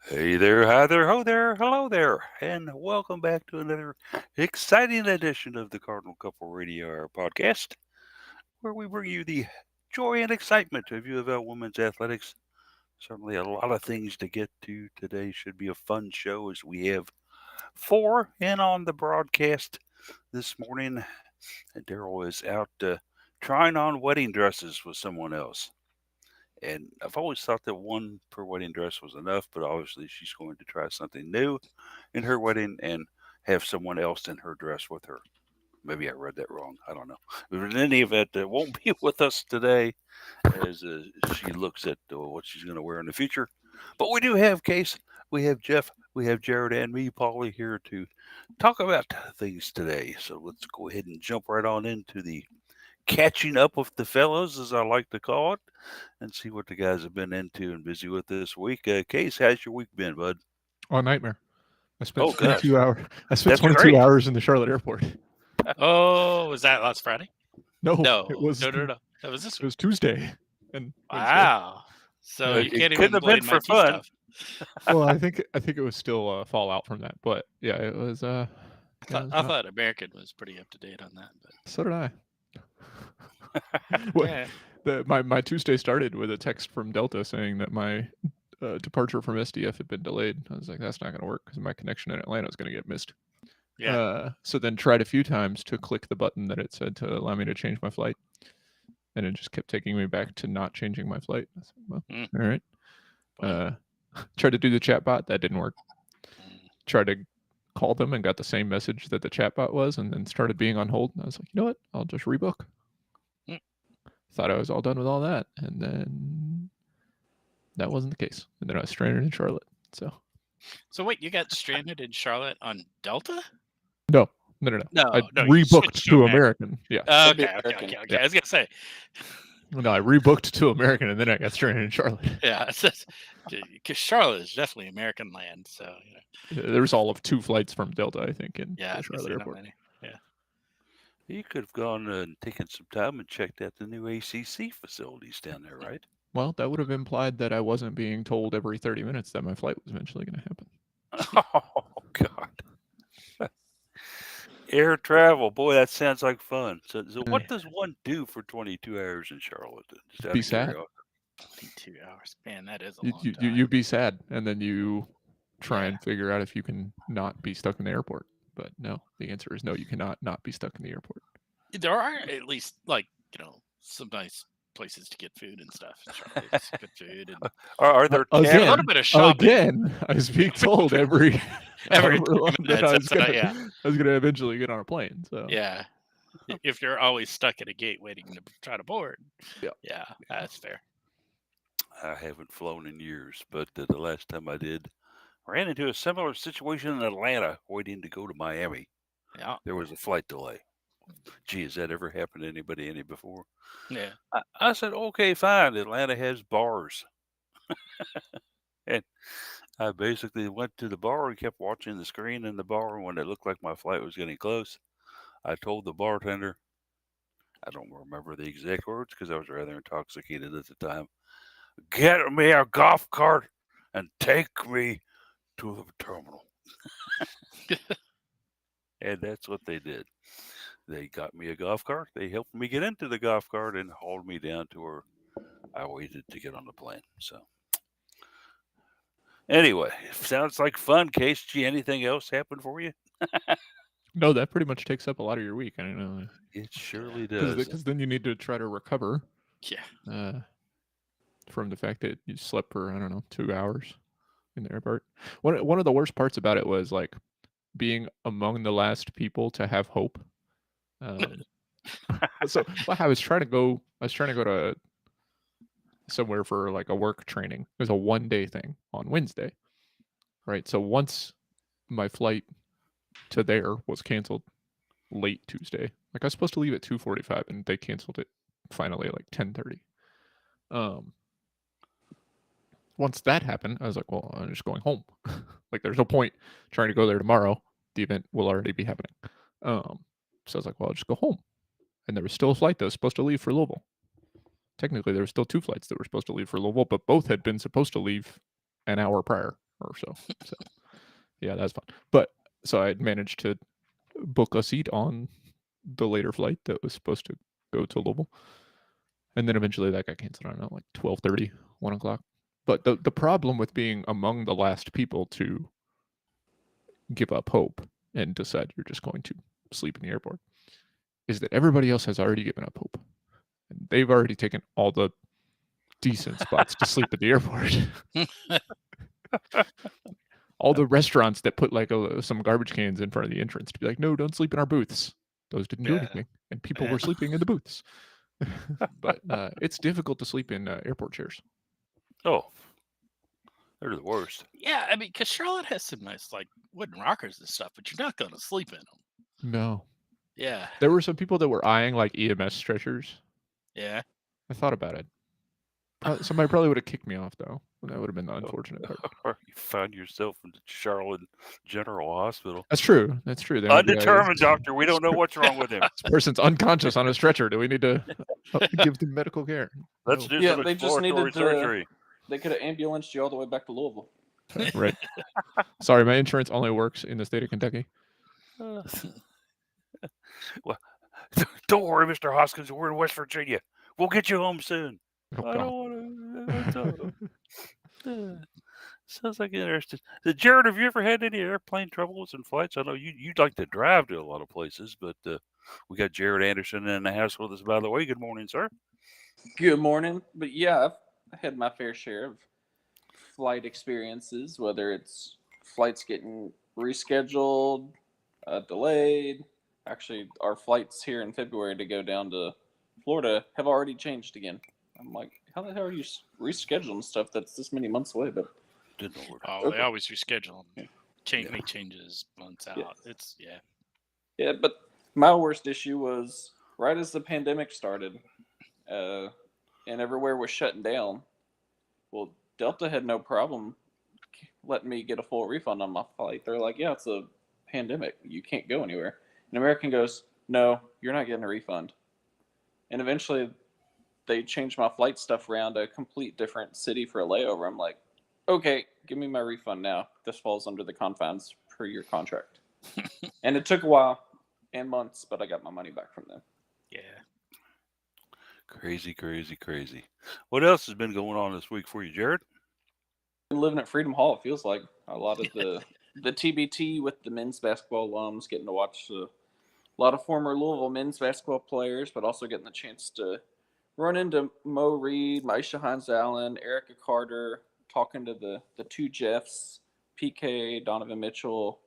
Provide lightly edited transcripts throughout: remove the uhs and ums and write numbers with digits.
Hey there, hi there, ho there, hello there, and welcome back to another exciting edition of the Cardinal Couple Radio Hour podcast, where we bring you the joy and excitement of UofL women's athletics. Certainly a lot of things to get to today. Should be a fun show as we have four in on the broadcast this morning. And Daryl is out trying on wedding dresses with someone else. And I've always thought that one per wedding dress was enough, but obviously she's going to try something new in her wedding and have someone else in her dress with her. Maybe I read that wrong. I don't know. But in any event, won't be with us today as she looks at what she's going to wear in the future. But we do have Case, we have Jeff, we have Jared, and me, Paulie, here to talk about things today. So let's go ahead and jump right on into the catching up with the fellows, as I like to call it, and see what the guys have been into and busy with this week. Case, how's your week been, bud? Oh, nightmare. I spent Oh gosh, 22 hours. I spent that's 22 great. hours in the Charlotte airport. Oh, was that last Friday? No, No, it was no. That was this it week. was Tuesday and Wednesday. Wow. So Yeah. you It can't couldn't even have been blame for my tea fun. stuff. Well, I think it was still fallout from that, but yeah, it was. I it thought, was I not- thought American was pretty up to date on that, but So did I. What- yeah. my Tuesday started with a text from Delta saying that my departure from SDF had been delayed. I was like, that's not going to work because my connection in Atlanta is going to get missed. Yeah. So then tried a few times to click the button that it said to allow me to change my flight, and it just kept taking me back to not changing my flight. I said, well, all right. Well, Tried to do the chatbot, that didn't work. mm, Tried to call them and got the same message that the chatbot was, and then started being on hold. And I was like, you know what? I'll just rebook. Mm. Thought I was all done with all that, and then that wasn't the case. And then I was stranded in Charlotte. So So wait, you got stranded in Charlotte on Delta? no. No, I no, you rebooked switched to to American. Yeah. Okay. American. I was gonna say, No, I rebooked to American, and then I got stranded in Charlotte. yeah, because Charlotte is definitely American land. So There was all of 2 flights from Delta, I think, in yeah, the I was gonna Charlotte say not airport. many. Yeah. You could have gone and taken some time and checked out the new ACC facilities down there, right? Well, that would have implied that I wasn't being told every 30 minutes that my flight was eventually going to happen. Oh God. Air travel, boy, that sounds like fun. So what does one do for 22 hours in Charlotte? Just out Be of sad. curiosity. 22 hours. Man, that is a You, long you, time. you be sad, and then you try Yeah. and figure out if you can not be stuck in the airport. But no, the answer is no, you cannot not be stuck in the airport. There are at least some nice places to get food and stuff. In Charlotte. It's good food and Are there a Again, little bit of shopping. Again, I was being told every Every however long 30 that I was minutes, gonna yeah. I was gonna eventually get on a plane. So Yeah. If you're always stuck at a gate waiting to try to board. Yeah. Yeah, that's fair. I haven't flown in years, but the last time I did, I ran into a similar situation in Atlanta waiting to go to Miami. Yeah. There was a flight delay. Gee, has that ever happened to anybody any before? Yeah. I said, okay, fine. Atlanta has bars. And I basically went to the bar and kept watching the screen in the bar. When it looked like my flight was getting close, I told the bartender, I don't remember the exact words because I was rather intoxicated at the time, get me a golf cart and take me to the terminal. And that's what they did. They got me a golf cart. They helped me get into the golf cart and hauled me down to where I waited to get on the plane. So, anyway, sounds like fun. Case, G, anything else happen for you? no, that pretty much takes up a lot of your week. I don't know It surely does. because then you need to try to recover Yeah. from the fact that you slept for I don't know 2 hours in the airport. One of the worst parts about it was like being among the last people to have hope. So I was trying to go to somewhere for like a work training. It was a 1-day thing on Wednesday, right? So once my flight to there was canceled late Tuesday, like I was supposed to leave at 2:45, and they canceled it finally at like 10:30. Once that happened, I was like, well, I'm just going home. Like, there's no point trying to go there tomorrow. The event will already be happening. So I was like, well, I'll just go home. And there was still a flight that was supposed to leave for Louisville. Technically, there were still 2 flights that were supposed to leave for Louisville, but both had been supposed to leave an hour prior. or so. So yeah, that's fun. But so I managed to book a seat on the later flight that was supposed to go to Louisville, and then eventually that got canceled. I don't know, like 12:30, 1 o'clock. But the problem with being among the last people to give up hope and decide you're just going to sleep in the airport is that everybody else has already given up hope. And they've already taken all the decent spots to sleep at the airport. All the restaurants that put like some garbage cans in front of the entrance to be like, no, don't sleep in our booths. Those didn't do Yeah. anything, and people Yeah. were sleeping in the booths. But it's difficult to sleep in airport chairs. Oh, they're the worst. Yeah, I mean, because Charlotte has some nice like wooden rockers and stuff, but you're not going to sleep in them. No, Yeah, there were some people that were eyeing like EMS stretchers. yeah. I thought about it. Somebody probably would have kicked me off though. That would have been the unfortunate part. Or you find yourself in the Charlotte General Hospital. That's true. That's true. They might be like, Undetermined, doctor. We don't know what's wrong with him. this person's unconscious on a stretcher. Do we need to give them medical care? Let's No. do Yeah, some they just exploratory needed to- surgery. They could have ambulanced you all the way back to Louisville. Right. Sorry, my insurance only works in the state of Kentucky. Well, don't worry, Mr. Hoskins. We're in West Virginia. We'll get you home soon. Oh, I God. don't want to. Sounds like interesting. Jared, have you ever had any airplane troubles and flights? I know you'd like to drive to a lot of places, but we got Jared Anderson in the house with us, by the way. Good morning, sir. Good morning. But yeah, I've had my fair share of flight experiences, whether it's flights getting rescheduled, delayed. Actually, our flights here in February to go down to Florida have already changed again. I'm like, how the hell are you rescheduling stuff that's this many months away? But Good Lord. Oh, Okay. they always reschedule them. Yeah. Make changes months out. Yeah. It's yeah, but my worst issue was right as the pandemic started, and everywhere was shutting down. Well, Delta had no problem letting me get a full refund on my flight. They're like, yeah, it's a pandemic. You can't go anywhere. And American goes, no, you're not getting a refund. And eventually they changed my flight stuff around to a complete different city for a layover. I'm like, okay, give me my refund now. This falls under the confines per your contract. And it took a while and months, but I got my money back from them. yeah. Crazy, crazy, crazy. What else has been going on this week for you, Jared? Been living at Freedom Hall, it feels like. A lot of the TBT with the men's basketball alums, getting to watch a lot of former Louisville men's basketball players, but also getting the chance to run into Mo Reed, Maisha Hines-Allen, Erica Carter, talking to the two Jeffs, PK, Donovan Mitchell,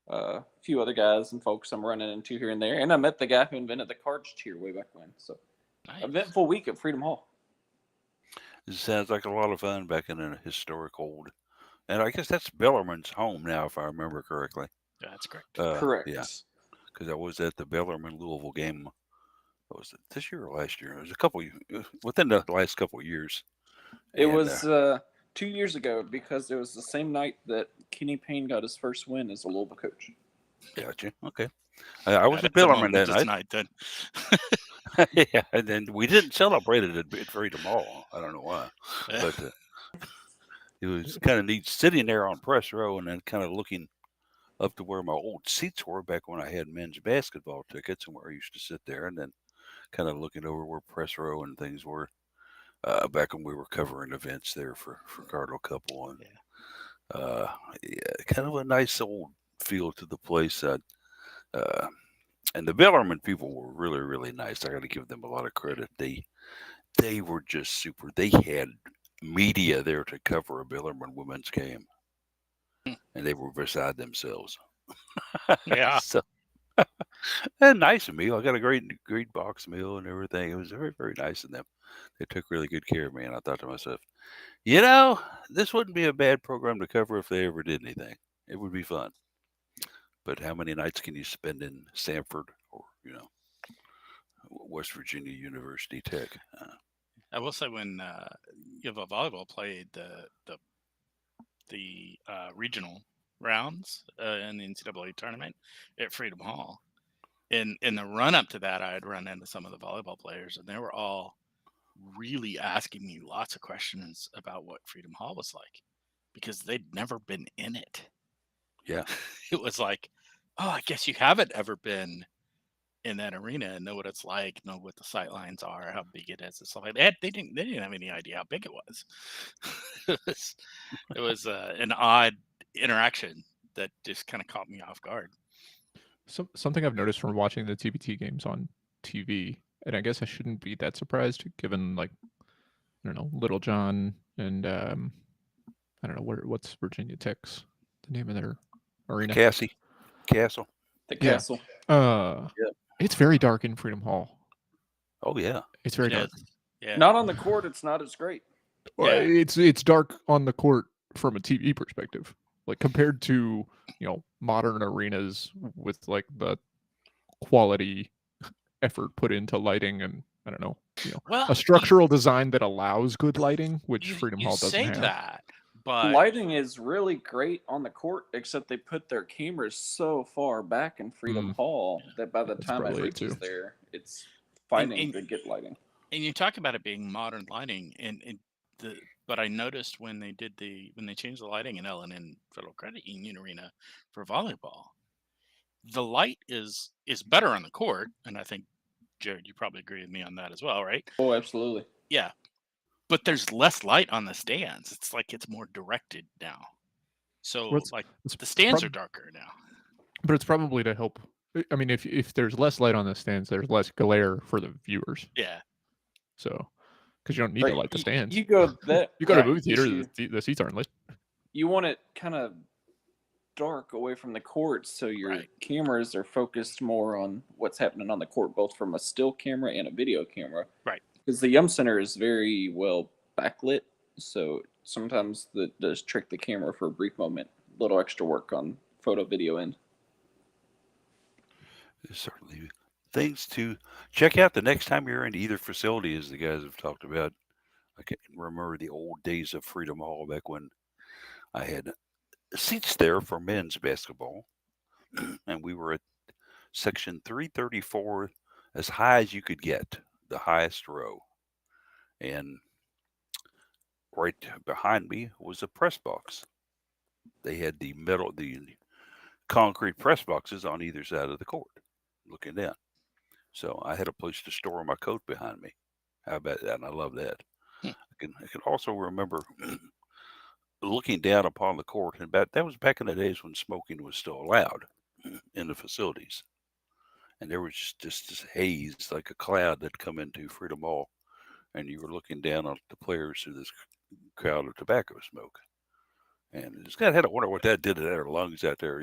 a few other guys and folks I'm running into here and there. And I met the guy who invented the cards cheer way back when. So, Nice. eventful week at Freedom Hall. It sounds like a lot of fun back in a historic old, and I guess that's Bellarmine's home now, if I remember correctly. Yeah, that's correct. Correct. Yeah, because I was at the Bellarmine Louisville game. What was it, this year or last year? It was a couple within the last couple of years. It And, was 2 years ago because it was the same night that Kenny Payne got his first win as a Louisville coach. Gotcha. Okay. I was Yeah, at that's a Bellarmine that momentous night. then. Yeah, and then we didn't celebrate it at Freedom Hall. I don't know why, but it was kind of neat sitting there on press row and then kind of looking up to where my old seats were back when I had men's basketball tickets and where I used to sit there, and then kind of looking over where press row and things were back when we were covering events there for Cardinal Couple, and yeah, kind of a nice old feel to the place. And the Bellarmine people were really, really nice. I got to give them a lot of credit. They were just super. They had media there to cover a Bellarmine women's game, and they were beside themselves. Yeah. So, and nice meal. I got a great box meal and everything. It was very, very nice of them. They took really good care of me, and I thought to myself, this wouldn't be a bad program to cover if they ever did anything. It would be fun. But how many nights can you spend in Sanford or West Virginia University Tech? I will say when UofL volleyball played the regional rounds in the NCAA tournament at Freedom Hall, in the run up to that, I had run into some of the volleyball players, and they were all really asking me lots of questions about what Freedom Hall was like. because they'd never been in it. Yeah. It was like, oh, I guess you haven't ever been in that arena and know what it's like, know what the sight lines are, how big it is, and stuff like that. They didn't have any idea how big it was. it was an odd interaction that just kind of caught me off guard. Something I've noticed from watching the TBT games on TV, and I guess I shouldn't be that surprised given, like, I don't know, Little John and I don't know what's Virginia Tech's the name of their arena. Castle. The Yeah. castle. It's very dark in Freedom Hall. Oh yeah. It's very It dark. is. Yeah. Not on the court. It's not as great. Well, Yeah. it's dark on the court from a TV perspective, like compared to modern arenas with like the quality effort put into lighting and I don't know, Well, a structural design that allows good lighting, which Freedom you Hall doesn't say have. that, but Lighting is really great on the court, except they put their cameras so far back in Freedom Hall that by the That's time it probably it, reaches too. there, it's fighting And- to get lighting. and you talk about it being modern lighting, but I noticed when they changed the lighting in Ellen and Federal Credit Union Arena for volleyball, the light is better on the court, and I think Jared, you probably agree with me on that as well, right? Oh, absolutely. Yeah, but there's less light on the stands. It's like it's more directed now. So Well, it's the stands prob- are darker now. But it's probably to help. I mean, if there's less light on the stands, there's less glare for the viewers. Yeah. So, because you don't need to light the stands. You go that You go to a Right. movie theater, issue. the seats aren't lit. You want it kind of dark away from the court, so your Right. cameras are focused more on what's happening on the court, both from a still camera and a video camera. Right. Because the Yum Center is very well backlit, so sometimes that does trick the camera for a brief moment. A little extra work on photo video end. There's certainly things to check out the next time you're in either facility, as the guys have talked about. I can remember the old days of Freedom Hall back when I had seats there for men's basketball, and we were at section 334, as high as you could get, the highest row. And right behind me was a press box. They had the concrete press boxes on either side of the court, looking down. So I had a place to store my coat behind me. How about that? And I love that. I can also remember looking down upon the court, and that was back in the days when smoking was still allowed in the facilities. And there was just this haze, like a cloud that come into Freedom Hall, and you were looking down on the players through this cloud of tobacco smoke. And it's kind of had to wonder what that did to their lungs out there,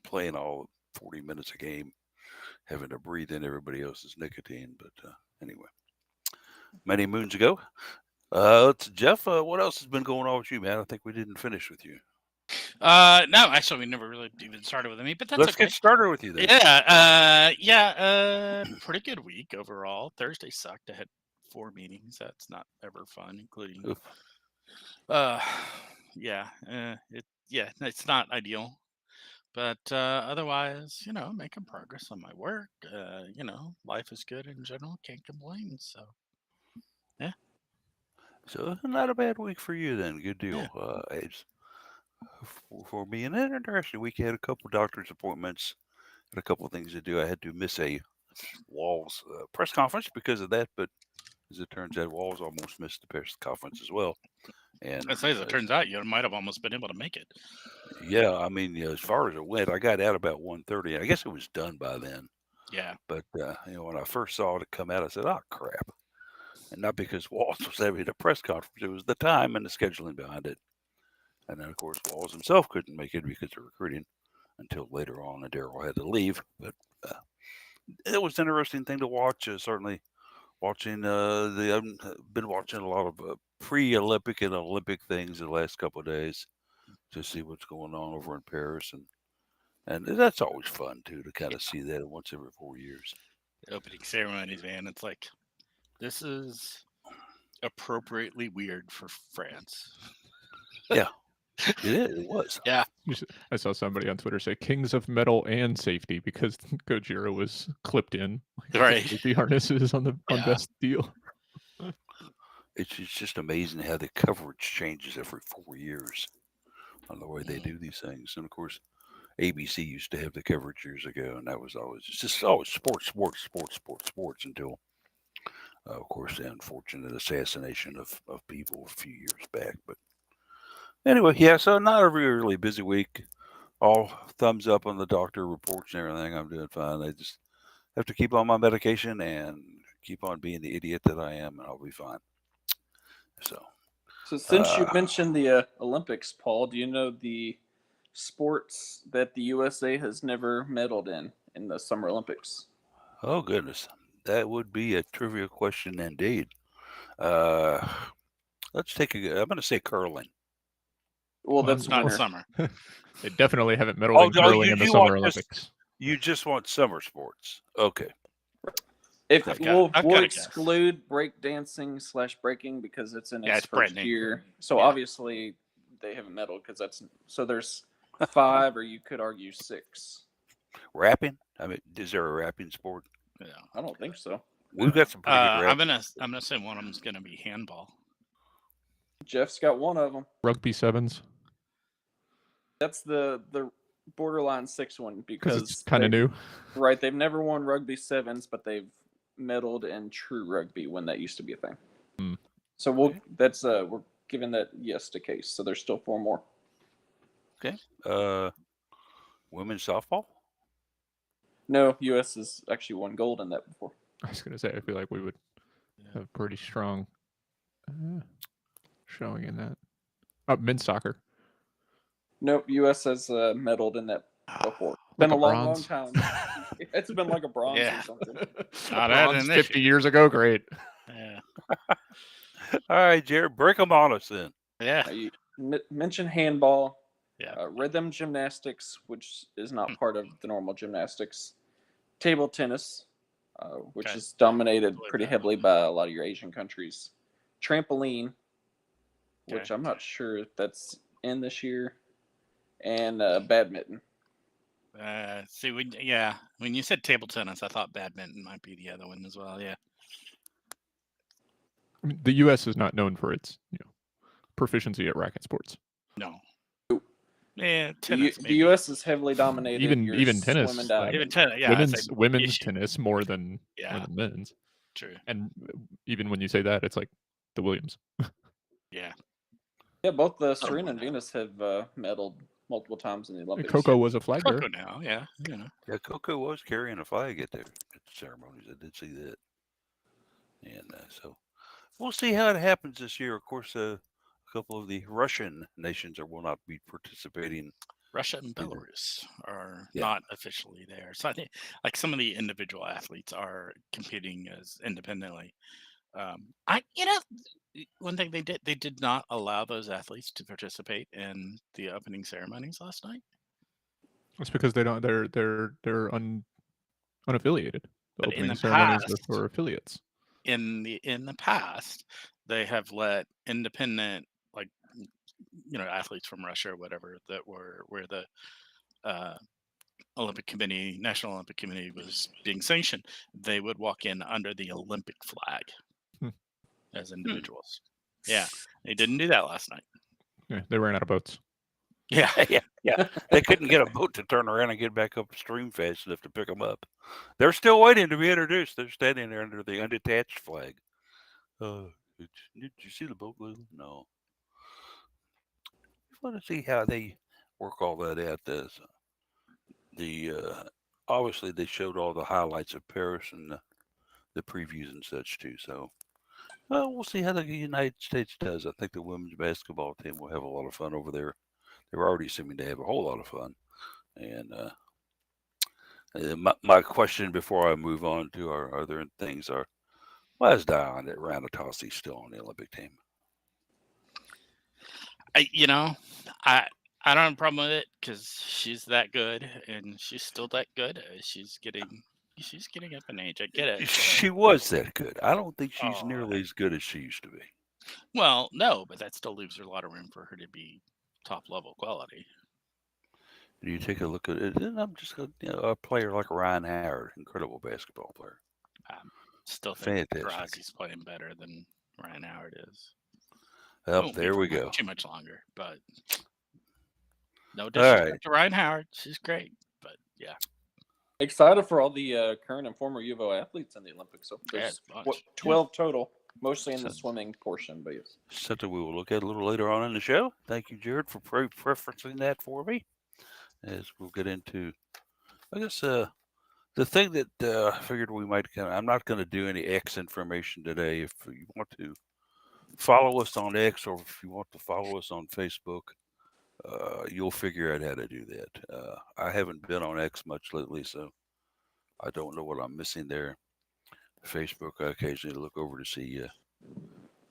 playing all 40 minutes a game, having to breathe in everybody else's nicotine. But anyway, many moons ago. It's Jeff. What else has been going on with you, man? I think we didn't finish with you. No, actually, we never really even started with me, but that's Let's okay. get started with you then. Yeah. Pretty good week overall. Thursday sucked. I had 4 meetings. That's not ever fun, including. Oof. It's not ideal, but otherwise, making progress on my work. Life is good in general. Can't complain. So, yeah. So not a bad week for you then. Good deal. Yeah. It's for me an interesting week. I had a couple doctor's appointments, had a couple of things to do. I had to miss a Walls press conference because of that, but as it turns out, Walls almost missed the press conference as well. And As it turns out, you might have almost been able to make it. yeah, I mean, as far as it went, I got out about 1:30. I guess it was done by then. Yeah. But when I first saw it come out, I said, "Oh crap!" And not because Walls was having a press conference; it was the time and the scheduling behind it. And then, of course, Walls himself couldn't make it because of recruiting until later on, and Daryl had to leave. But it was an interesting thing to watch. Certainly, watching I've been watching a lot of pre-Olympic and Olympic things the last couple of days to see what's going on over in Paris, and that's always fun too to kind of see that once every 4 years. The opening ceremonies, man. It's like this is appropriately weird for France. Yeah, it was. Yeah. I saw somebody on Twitter say "Kings of Metal and Safety" because Gojira was clipped in Right. safety harnesses on Best Deal. It's just amazing how the coverage changes every 4 years. on the way they do these things. And of course, ABC used to have the coverage years ago, and that was always just always sports, sports, sports, sports, sports until, of course, the unfortunate assassination of people a few years back. But anyway, yeah, so not a really busy week. All thumbs up on the doctor reports and everything. I'm doing fine. I just have to keep on my medication and keep on being the idiot that I am, and I'll be fine. So, So since you mentioned the Olympics, Paul, do you know the sports that the USA has never medaled in the Summer Olympics? oh goodness, that would be a trivia question indeed. Uh, let's take a. I'm going to say curling. Well, Well, that's Not winter. summer. They definitely haven't medaled in curling in the you Summer want just Olympics. you just want summer sports. Okay. If I've we'll got we'll a guess. exclude breakdancing / breaking because it's in Yeah, its it's first Brittany. year, so Yeah. obviously they haven't medaled because that's so there's 5 or you could argue 6. Rapping? I mean, is there a rapping sport? Yeah. I don't think so. We've got some pretty good I'm rap. gonna say one of them's gonna be handball. Jeff's got one of them. Rugby sevens, That's the borderline 6 one because it's because kind of new. right, they've never won rugby sevens, but they've medaled in true rugby when that used to be a thing. Hmm. So we're giving that yes to case. So there's still 4 more. Okay. Women's softball? No, US has actually won gold in that before. I was gonna say, I feel like we would have pretty strong showing in that. Oh, men's soccer. Nope, US has medaled in that before. It's Like been a a long bronze? time. It's been like a bronze Yeah. or something. Not Bronze adding this 50 years ago, great. Yeah. All right, Jared, break them on us then. Yeah. You mentioned handball, Yeah. rhythm gymnastics, which is not part of the normal gymnastics, table tennis, which Okay. is dominated Believe pretty that. heavily by a lot of your Asian countries, trampoline, which Okay. I'm not sure if that's in this year, and badminton. See, when you said table tennis, I thought badminton might be the other one as well. Yeah. I mean, the U.S. is not known for its proficiency at racket sports. No. Nope. Yeah, The, tennis. the maybe. U.S. is heavily dominated. Even your tennis, swim and like, diving. Even tennis. Yeah. I'd say women's issue. tennis more than Yeah. men's. True. And even when you say that, it's like the Williams. Yeah. Yeah, both Serena and Venus have medaled multiple times in the Olympics. Coco was a flag bearer. Coco now. Yeah. You know. Yeah, Coco was carrying a flag at the ceremonies. I did see that. And so we'll see how it happens this year. Of course, a couple of the Russian nations will not be participating. Russia and Either. Belarus are Yeah. not officially there. So I think like some of the individual athletes are competing as independently. One thing they did not allow those athletes to participate in the opening ceremonies last night. It's because they're unaffiliated. The But in opening the ceremonies are past, for affiliates. in the past, they have let independent athletes from Russia or whatever that were where the National Olympic Committee was being sanctioned, they would walk in under the Olympic flag Hmm. as individuals. Yeah, they didn't do that last night. Yeah, they ran out of boats. Yeah, yeah. They couldn't get a boat to turn around and get back upstream fast enough to pick them up. They're still waiting to be introduced. They're standing there under the undetached flag. Did you see the boat, Lou? No. I want to see how they work all that out. Obviously they showed all the highlights of Paris and the previews and such too. So we'll see how the United States does. I think the women's basketball team will have a lot of fun over there. They're already seeming to have a whole lot of fun. And my question before I move on to our other things are, why is Dion at Ranatasi still on the Olympic team? I don't have a problem with it because she's that good and she's still that good. She's getting up in age. I get it. She was that good. I don't think she's Oh, nearly as good as she used to be. Well, no, but that still leaves her a lot of room for her to be top level quality. And you take a look at it, and I'm just a player like Ryan Howard, incredible basketball player. Still think Fantastic. Grazi's playing better than Ryan Howard is. There we go. Too much longer, but No All disrespect right. to Ryan Howard. She's great. But yeah, Excited for all the current and former UofL athletes in the Olympics. So yeah, there's bunch. what Yeah. 12 total, mostly in the So- swimming portion. But yes, Something we will look at a little later on in the show. Thank you, Jared, for preferencing that for me. As we'll get into, I guess, the thing that I figured we might I'm not going to do any X information today. If you want to follow us on X or if you want to follow us on Facebook, you'll figure out how to do that. I haven't been on X much lately, so I don't know what I'm missing there. Facebook, I occasionally look over to see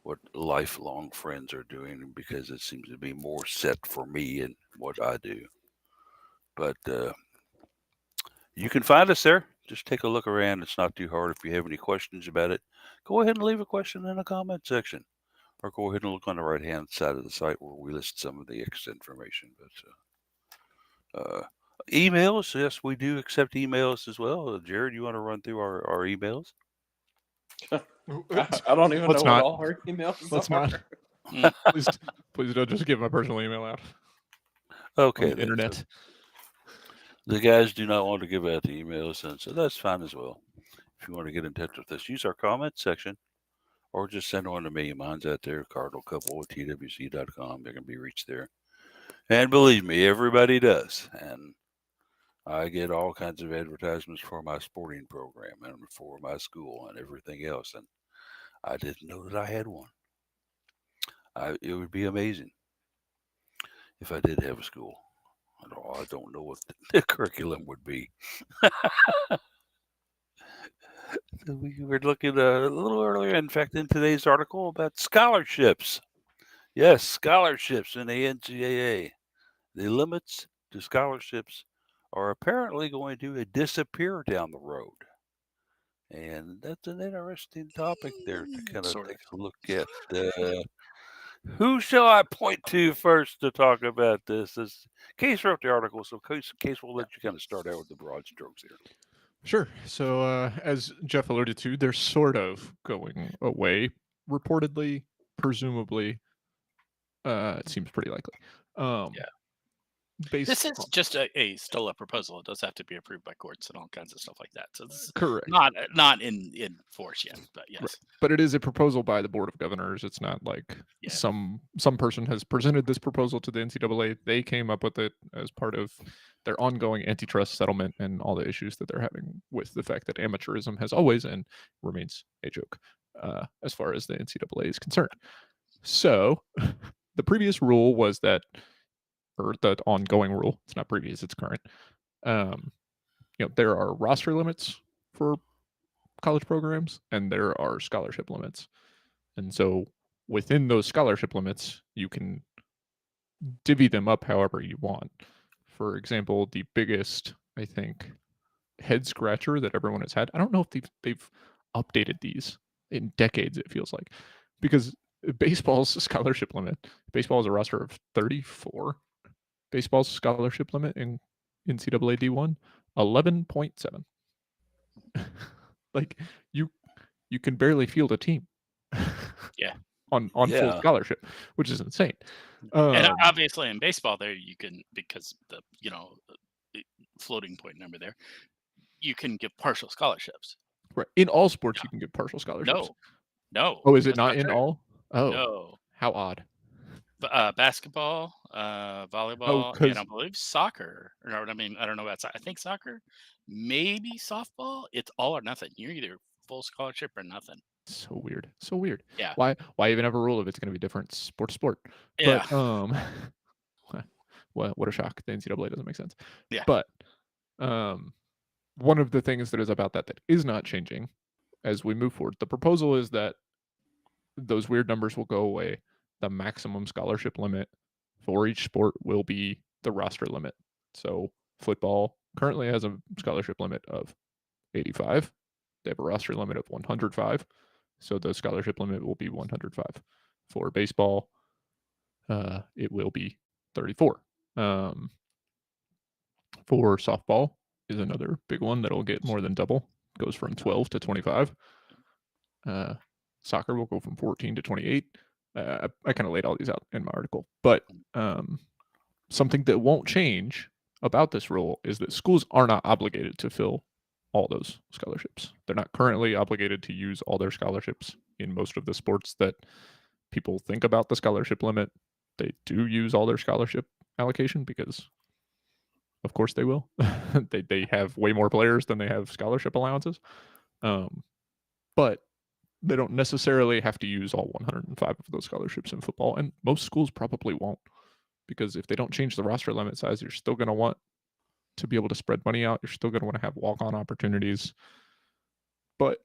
what lifelong friends are doing because it seems to be more set for me and what I do. But you can find us there. Just take a look around. It's not too hard. If you have any questions about it, go ahead and leave a question in the comment section, or go ahead and look on the right hand side of the site where we list some of the extra information. But emails, yes, we do accept emails as well. Jared, you want to run through our emails? I don't even Let's know what not. all our emails Let's are. not. Mm. Please don't just give my personal email out on Okay, the then. internet. So the guys do not want to give out the emails, and so that's fine as well. If you want to get in touch with us, use our comment section or just send one to me. Mine's out there, cardinalcouple@twc.com. They can be reached there. And believe me, everybody does. And I get all kinds of advertisements for my sporting program and for my school and everything else. And I didn't know that I had one. It would be amazing if I did have a school. I don't know what the curriculum would be. We were looking a little earlier, in fact, in today's article about scholarships. Yes, scholarships in the NCAA. The limits to scholarships are apparently going to disappear down the road. And that's an interesting topic there to kind of Sort take of. a look at. Who shall I point to first to talk about this? Case wrote the article, so Case will let you kind of start out with the broad strokes here. Sure. So, as Jeff alluded to, they're sort of going away, reportedly, presumably. It seems pretty likely. Yeah. Based This is just still a proposal. It does have to be approved by courts and all kinds of stuff like that. So this is correct. not in force yet, but yes. Right. But it is a proposal by the Board of Governors. It's not like Yeah. some person has presented this proposal to the NCAA. They came up with it as part of their ongoing antitrust settlement and all the issues that they're having with the fact that amateurism has always and remains a joke as far as the NCAA is concerned. So the previous rule was that, or the ongoing rule, it's not previous, it's current. There are roster limits for college programs and there are scholarship limits. And so within those scholarship limits, you can divvy them up however you want. For example, the biggest, I think, head scratcher that everyone has had, I don't know if they've updated these in decades, it feels like, because baseball's scholarship limit, baseball is a roster of 34. Baseball's scholarship limit in NCAA D1, 11.7. Like you can barely field a team. Yeah. on full Yeah. scholarship, which is insane. And obviously in baseball there you can, because the floating point number there, you can give partial scholarships. right. In all sports you can give partial scholarships. No. Oh, is it that's not in true. all? Oh, No. how odd. Basketball, volleyball, and 'cause- I believe soccer. Or no, I mean, I don't know about I think soccer, maybe softball. It's all or nothing. You're either full scholarship or nothing. So weird. Yeah. Why even have a rule if it's going to be different sport to sport? Yeah. But what a shock. The NCAA doesn't make sense. Yeah. But one of the things that is about that is not changing as we move forward. The proposal is that those weird numbers will go away. The maximum scholarship limit for each sport will be the roster limit. So football currently has a scholarship limit of 85. They have a roster limit of 105. So the scholarship limit will be 105. For baseball, it will be 34. For softball is another big one that'll get more than double. Goes from 12 to 25. Soccer will go from 14 to 28. I kind of laid all these out in my article, but something that won't change about this rule is that schools are not obligated to fill all those scholarships. They're not currently obligated to use all their scholarships in most of the sports that people think about the scholarship limit. They do use all their scholarship allocation because, of course, they will. they have way more players than they have scholarship allowances. But they don't necessarily have to use all 105 of those scholarships in football, and most schools probably won't, because if they don't change the roster limit size, you're still going to want to be able to spread money out. You're still going to want to have walk-on opportunities. But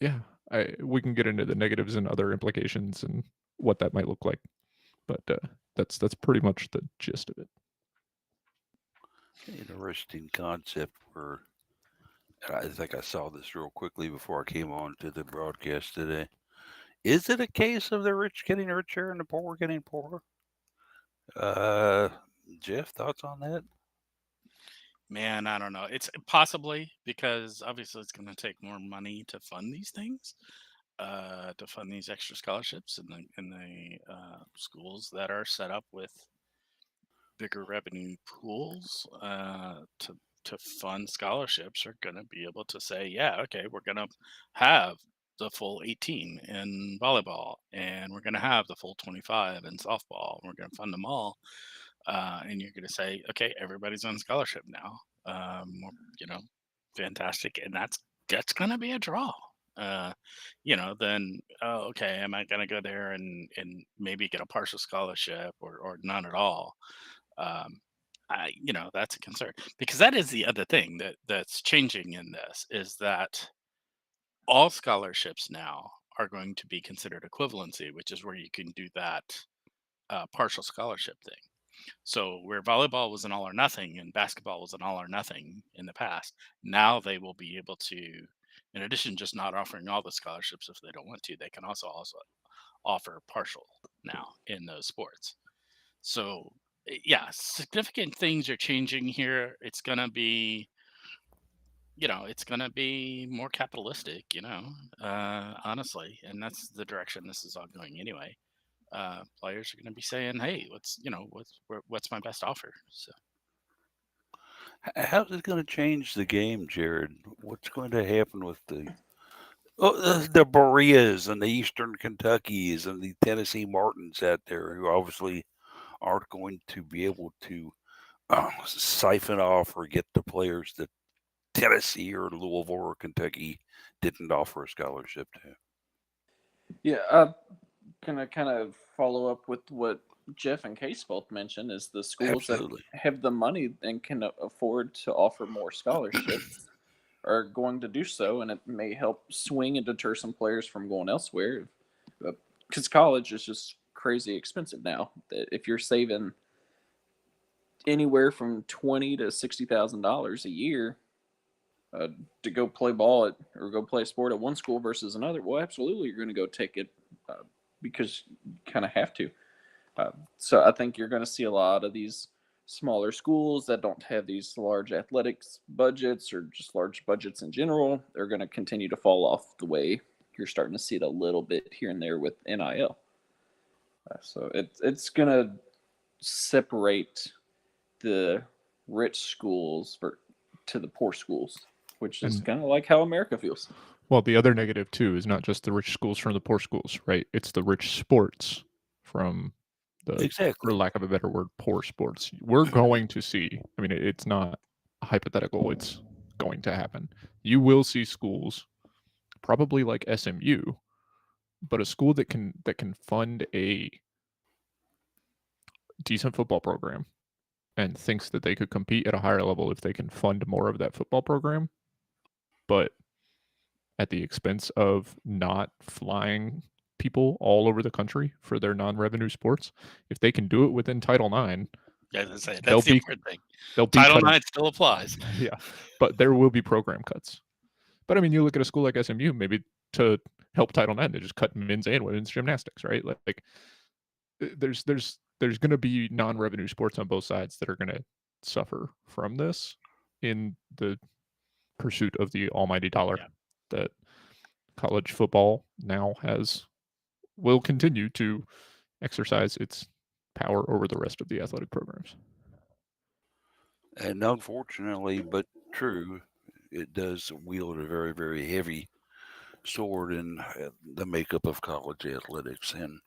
yeah, we can get into the negatives and other implications and what that might look like. But that's pretty much the gist of it. Interesting concept where I think I saw this real quickly before I came on to the broadcast today. Is it a case of the rich getting richer and the poor getting poorer? Jeff, thoughts on that? Man, I don't know. It's possibly because obviously it's going to take more money to fund these things, to fund these extra scholarships, and the schools that are set up with bigger revenue pools to fund scholarships are going to be able to say, yeah, okay, we're going to have the full 18 in volleyball, and we're going to have the full 25 in softball. And we're going to fund them all, and you're going to say, okay, everybody's on scholarship now. You know, fantastic, and that's going to be a draw. Then okay, am I going to go there and maybe get a partial scholarship or none at all? That's a concern, because that is the other thing that's changing in this, is that all scholarships now are going to be considered equivalency, which is where you can do that partial scholarship thing. So where volleyball was an all or nothing and basketball was an all or nothing in the past, now they will be able to, in addition, just not offering all the scholarships if they don't want to, they can also offer partial now in those sports. So yeah, significant things are changing here. It's gonna be, it's gonna be more capitalistic, honestly, and that's the direction this is all going anyway. Players are going to be saying, "Hey, what's my best offer?" So How's it going to change the game, Jared? What's going to happen with the Bereas and the Eastern Kentuckys and the Tennessee Martins out there who obviously aren't going to be able to siphon off or get the players that Tennessee or Louisville or Kentucky didn't offer a scholarship to? Yeah, I'm gonna kind of follow up with what Jeff and Case both mentioned, is the schools that Absolutely. have the money and can afford to offer more scholarships are going to do so, and it may help swing and deter some players from going elsewhere. Because college is just crazy expensive now. If you're saving anywhere from $20,000 to $60,000 a year uh, to go play ball at, or go play a sport at one school versus another, well, absolutely, you're going to go take it because you kind of have to. So I think you're going to see a lot of these smaller schools that don't have these large athletics budgets or just large budgets in general. They're going to continue to fall off the way you're starting to see it a little bit here and there with NIL. So it's going to separate the rich schools to the poor schools, which is kind of like how America feels. Well, the other negative too is not just the rich schools from the poor schools, right? It's the rich sports from the, Exactly. for lack of a better word, poor sports. We're going to see, I mean, it's not hypothetical, it's going to happen. You will see schools, probably like SMU, but a school that can fund a decent football program and thinks that they could compete at a higher level if they can fund more of that football program, but at the expense of not flying people all over the country for their non-revenue sports. If they can do it within Title IX, yeah, that's they'll the be important thing. they'll be Title cutting. IX still applies. Yeah, but there will be program cuts. But I mean, you look at a school like SMU, maybe to help Title IX, they just cut men's and women's gymnastics, right? Like there's going to be non-revenue sports on both sides that are going to suffer from this in the pursuit of the almighty dollar that college football now will continue to exercise its power over the rest of the athletic programs. And unfortunately, but true, it does wield a very, very heavy sword in the makeup of college athletics. And,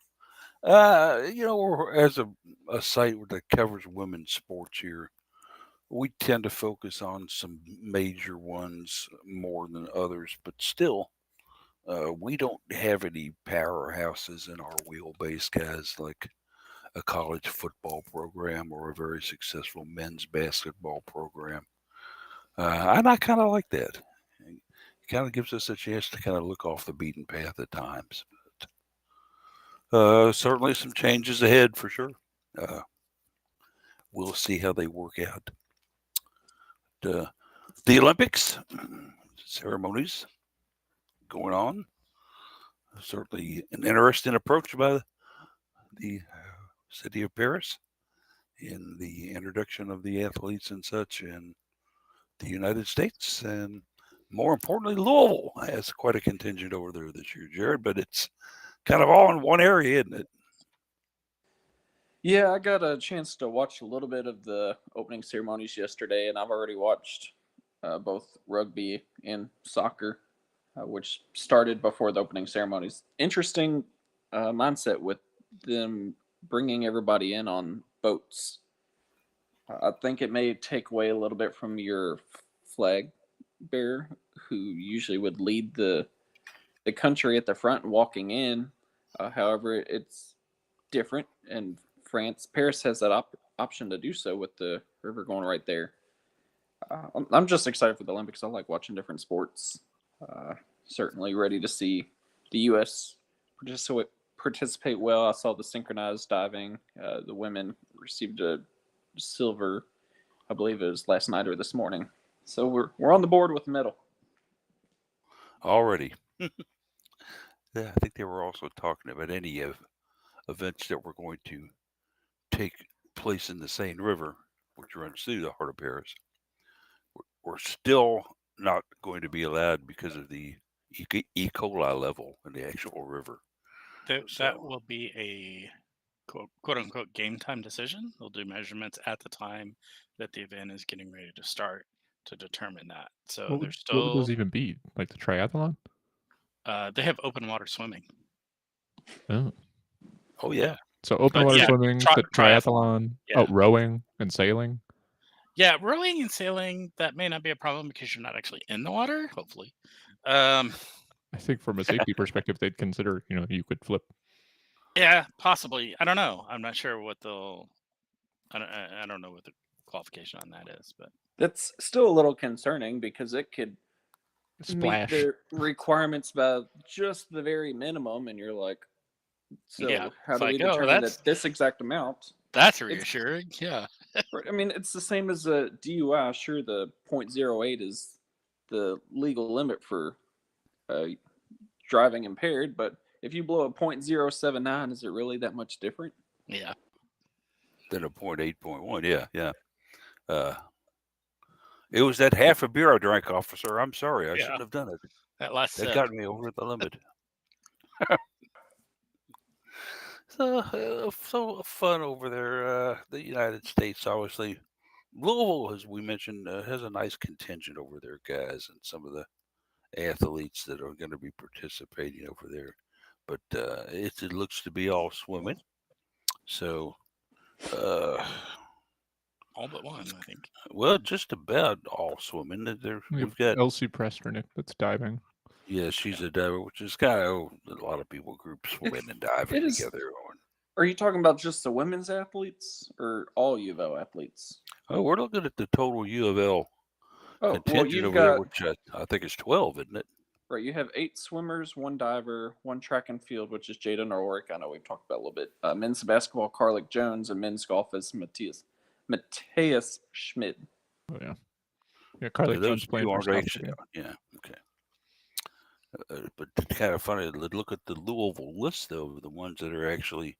as a site that covers women's sports here, we tend to focus on some major ones more than others, but still, we don't have any powerhouses in our wheelbase, guys, like a college football program or a very successful men's basketball program. And I kind of like that. It kind of gives us a chance to kind of look off the beaten path at times. But certainly some changes ahead for sure. Uh, we'll see how they work out. Uh, the Olympics ceremonies going on. Certainly an interesting approach by the city of Paris in the introduction of the athletes and such in the United States. And more importantly, Louisville has quite a contingent over there this year, Jared, but it's kind of all in one area, isn't it? Yeah, I got a chance to watch a little bit of the opening ceremonies yesterday, and I've already watched both rugby and soccer, which started before the opening ceremonies. Interesting mindset with them bringing everybody in on boats. I think it may take away a little bit from your flag bearer, who usually would lead the country at the front and walking in. However, it's different, and Paris has that option to do so with the river going right there. I'm just excited for the Olympics. I like watching different sports. Uh, Certainly ready to see the U.S. participate well. I saw the synchronized diving. The women received a silver, I believe it was last night or this morning. So we're on the board with the medal. Already. Yeah, I think they were also talking about any of events that were going to take place in the Seine River, which runs through the heart of Paris. We're still not going to be allowed because of the E. coli level in the actual river. That So, will be a quote unquote game time decision. They'll do measurements at the time that the event is getting ready to start to determine that. So What they're would those still even be? Like the triathlon? they have open water swimming. Oh, oh yeah, so open But water yeah, swimming, the triathlon. Yeah. Oh, rowing and sailing. Yeah, rowing and sailing, that may not be a problem because you're not actually in the water, hopefully. Um, I think from a safety perspective, they'd consider, you could flip. yeah, possibly. I don't know. I'm not sure what they'll. I don't know what the qualification on that is, but That's still a little concerning because it could meet Splash. the requirements by just the very minimum, and you're like, so yeah, how it's do we like, oh, determine that's that this exact amount? that's It's reassuring. Yeah, I mean, it's the same as a DUI. Sure, the .08 is the legal limit for uh, driving impaired, but if you blow a .079, is it really that much different? yeah. then a 0.8.1. Yeah, yeah. Uh, it was that half a beer I drank, officer. I'm sorry, I Yeah. shouldn't have done it. That last That sip. got me over the limit. So fun over there. The United States, obviously. Louisville, as we mentioned, has a nice contingent over there, guys, and some of the athletes that are going to be participating over there. But it looks to be all swimming. So, uh, All but one, I think. well, just about all swimming. We've got Elsie Presternick that's diving. yeah, she's a diver, which is kind of a lot of people group swimming and diving It is. together. Are you talking about just the women's athletes or all UofL athletes? Oh, we're looking at the total U of L Oh, well, contingent you've over there, got which I think is 12, isn't it? right. You have 8 swimmers, 1 diver, 1 track and field, which is Jada Norwick. I know we've talked about a little bit. Men's basketball, Carlick Jones, and men's golf is Mateus Schmid. Oh yeah. Yeah, Carly Those Jones playing two for aren't Scotland actually. again. Yeah, okay. But it's kind of funny to look at the Louisville list, though, of the ones that are actually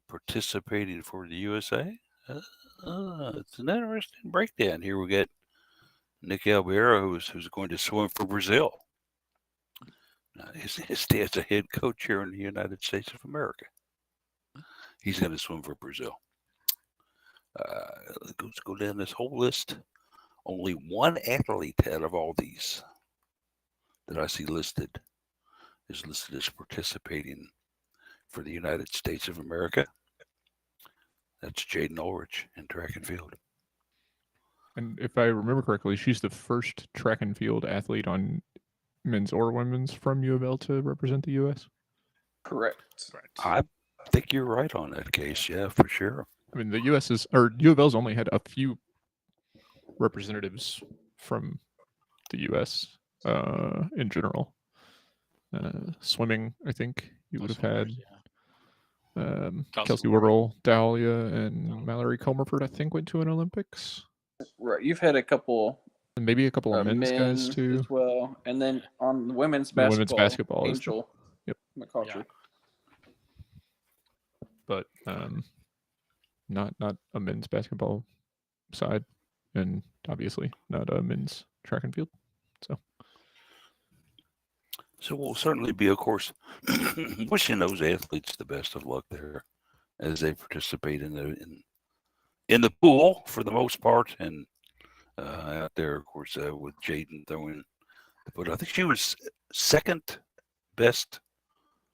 participating for the USA. It's an interesting breakdown. Here we got Nick Albiero, who's going to swim for Brazil. His dad's a head coach here in the United States of America. He's going to swim for Brazil. Let's go down this whole list. Only one athlete out of all these that I see listed is listed as participating for the United States of America. That's Jaden Ulrich in track and field. And if I remember correctly, she's the first track and field athlete on men's or women's from UofL to represent the U.S. Correct. Correct. I think you're right on that case. Yeah, for sure. I mean, the U.S. or UofL's only had a few representatives from the U.S. In general. Swimming, I think you would have had Kelsey Whirl, Dahlia, and Mallory Comerford, I think, went to an Olympics. Right. You've had a couple And maybe a couple of men's guys too. as well. And then on the women's The basketball, women's basketball is Angel yep. McCautry. But not a men's basketball side, and obviously not a men's track and field. So we'll certainly be, of course, wishing those athletes the best of luck there as they participate in the pool for the most part, and out there, of course, with Jaden throwing the foot. I think she was second best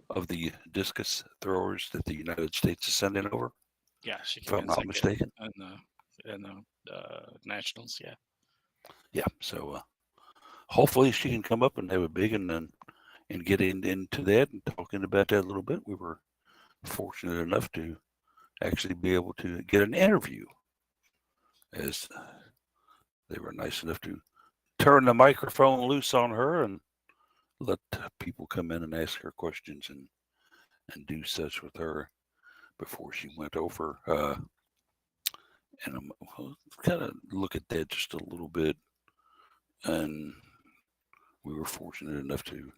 of the discus throwers that the United States is sending over. Yeah, she if I'm not mistaken. In the nationals, yeah. Yeah, so hopefully she can come up and have a big one and get into that and talking about that a little bit. We were fortunate enough to actually be able to get an interview, as they were nice enough to turn the microphone loose on her and let people come in and ask her questions and do such with her before she went over. And I'm kind of look at that just a little bit, and we were fortunate enough to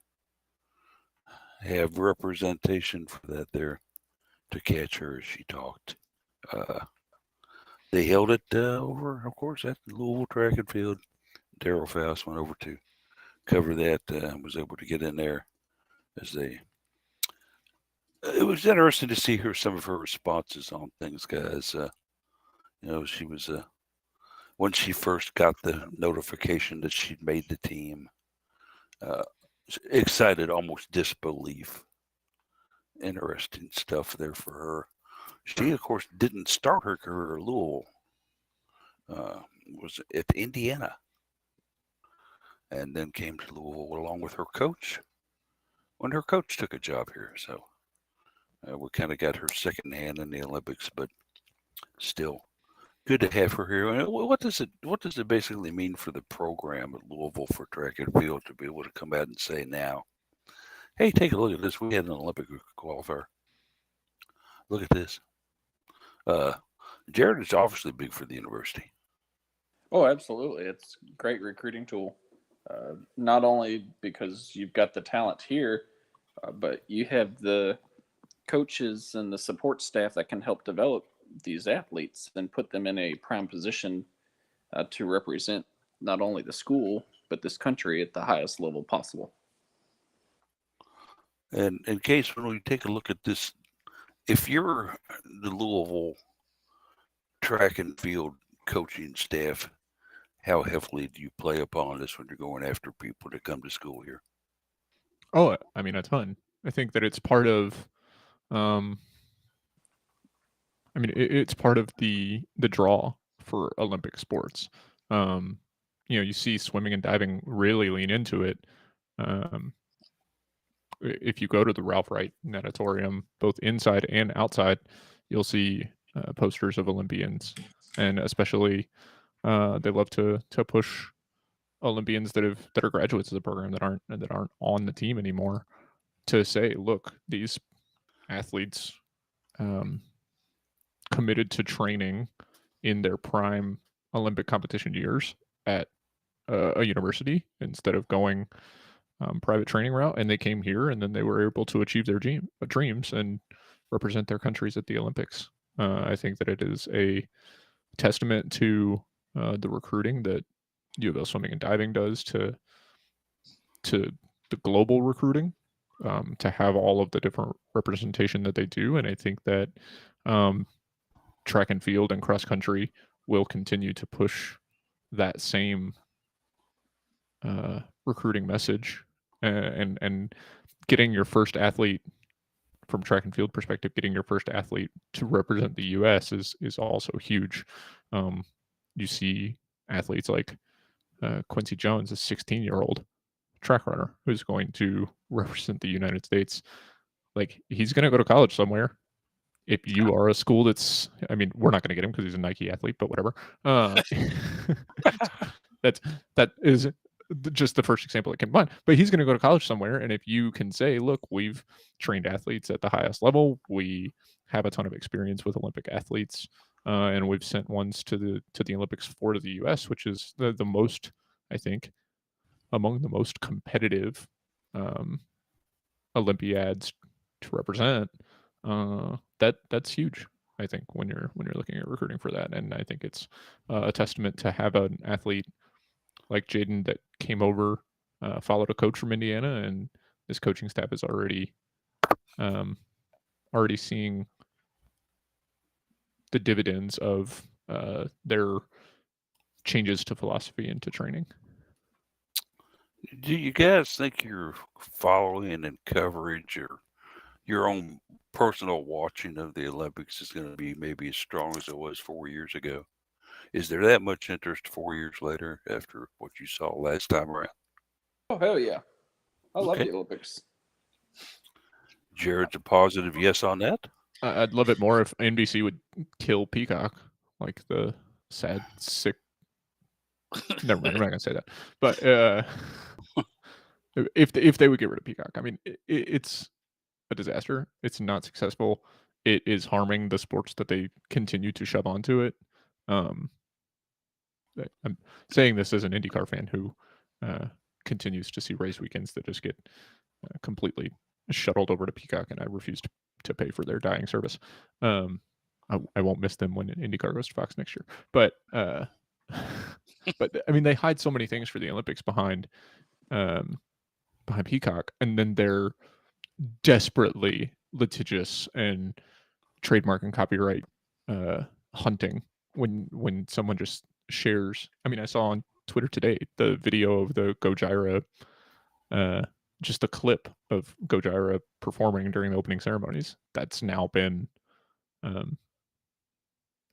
have representation for that there to catch her as she talked. They held it over, of course, at the Louisville track and field. Daryl Faust went over to cover that and was able to get in there as they. It was interesting to see some of her responses on things, guys. She was when she first got the notification that she'd made the team, excited, almost disbelief. Interesting stuff there for her. She, of course, didn't start her career at Louisville. Was at Indiana, and then came to Louisville along with her coach when her coach took a job here. So we kind of got her second hand in the Olympics, but still good to have her here. And what does it basically mean for the program at Louisville for track and field to be able to come out and say now, hey, take a look at this. We had an Olympic qualifier. Look at this. Jared is obviously big for the university. Oh, absolutely. It's a great recruiting tool. Not only because you've got the talent here, but you have the coaches and the support staff that can help develop these athletes and put them in a prime position to represent not only the school, but this country at the highest level possible. And in case when we take a look at this, if you're the Louisville track and field coaching staff, how heavily do you play upon this when you're going after people to come to school here? Oh, I mean, a ton. I think that it's part of, it's part of the draw for Olympic sports. You see swimming and diving really lean into it. If you go to the Ralph Wright Natatorium, both inside and outside, you'll see posters of Olympians, and especially they love to push Olympians that are graduates of the program that aren't on the team anymore, to say, look, these athletes committed to training in their prime Olympic competition years at a university instead of going private training route, and they came here and then they were able to achieve their dreams and represent their countries at the Olympics. I think that it is a testament to the recruiting that UofL Swimming and Diving does to the global recruiting, to have all of the different representation that they do. And I think that track and field and cross country will continue to push that same recruiting message, and getting your first athlete from track and field perspective, getting your first athlete to represent the U.S. is also huge. You see athletes like Quincy Jones, a 16-year-old track runner who's going to represent the United States. Like, he's going to go to college somewhere. If you are a school that's, I mean, we're not going to get him because he's a Nike athlete, but whatever. That is just the first example that came to mind. But he's going to go to college somewhere, and if you can say, look, we've trained athletes at the highest level, we have a ton of experience with Olympic athletes, and we've sent ones to the Olympics for the U.S., which is the most, I think, among the most competitive Olympiads to represent. That's huge, I think, when you're looking at recruiting for that. And I think it's a testament to have an athlete like Jaden that came over, followed a coach from Indiana, and his coaching staff is already seeing the dividends of their changes to philosophy and to training. Do you guys think your following and coverage or your own personal watching of the Olympics is going to be maybe as strong as it was 4 years ago? Is there that much interest 4 years later after what you saw last time around? Oh, hell yeah. I love Okay. the Olympics. Jared's a positive yes on that. I'd love it more if NBC would kill Peacock, like the sad, sick. Never mind, I'm not gonna say that. But if they would get rid of Peacock, I mean, it's a disaster. It's not successful. It is harming the sports that they continue to shove onto it. I'm saying this as an IndyCar fan who continues to see race weekends that just get completely shuttled over to Peacock, and I refuse to pay for their dying service. I won't miss them when IndyCar goes to Fox next year. But but I mean, they hide so many things for the Olympics behind Peacock, and then they're desperately litigious and trademark and copyright hunting when someone just shares. I mean, I saw on Twitter today the video of the Gojira, just a clip of Gojira performing during the opening ceremonies. That's now been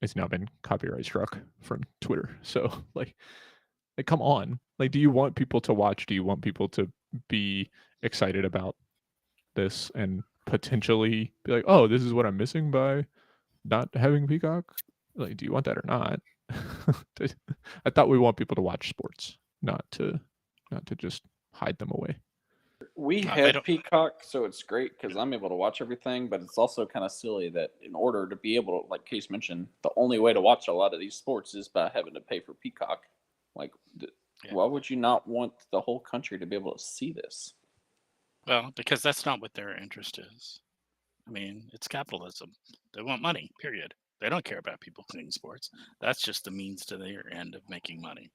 it's now been copyright struck from Twitter. So like come on. Like, do you want people to watch? Do you want people to be excited about this and potentially be like, oh, this is what I'm missing by not having Peacock? Like, do you want that or not? I thought we want people to watch sports, not to just hide them away. We had Peacock, so it's great because I'm able to watch everything, but it's also kind of silly that in order to be able to, like Case mentioned, the only way to watch a lot of these sports is by having to pay for Peacock. Like, why would you not want the whole country to be able to see this? Well, because that's not what their interest is. I mean, it's capitalism. They want money, period. They don't care about people seeing sports. That's just the means to their end of making money.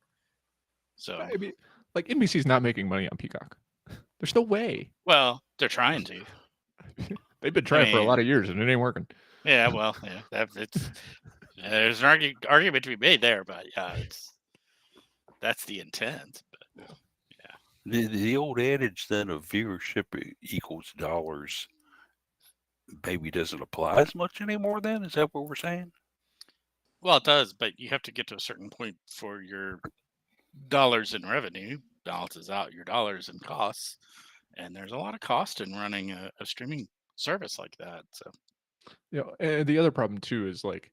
So, I mean, like, NBC's not making money on Peacock. There's no way. Well, they're trying to. They've been trying for a lot of years, and it ain't working. Yeah, well, yeah, there's an argument to be made there, but yeah, that's the intent. But yeah, the old adage then of viewership equals dollars maybe doesn't apply as much anymore. Then is that what we're saying? Well, it does, but you have to get to a certain point for your dollars in revenue balances out your dollars in costs, and there's a lot of cost in running a streaming service like that. So, and the other problem too is, like,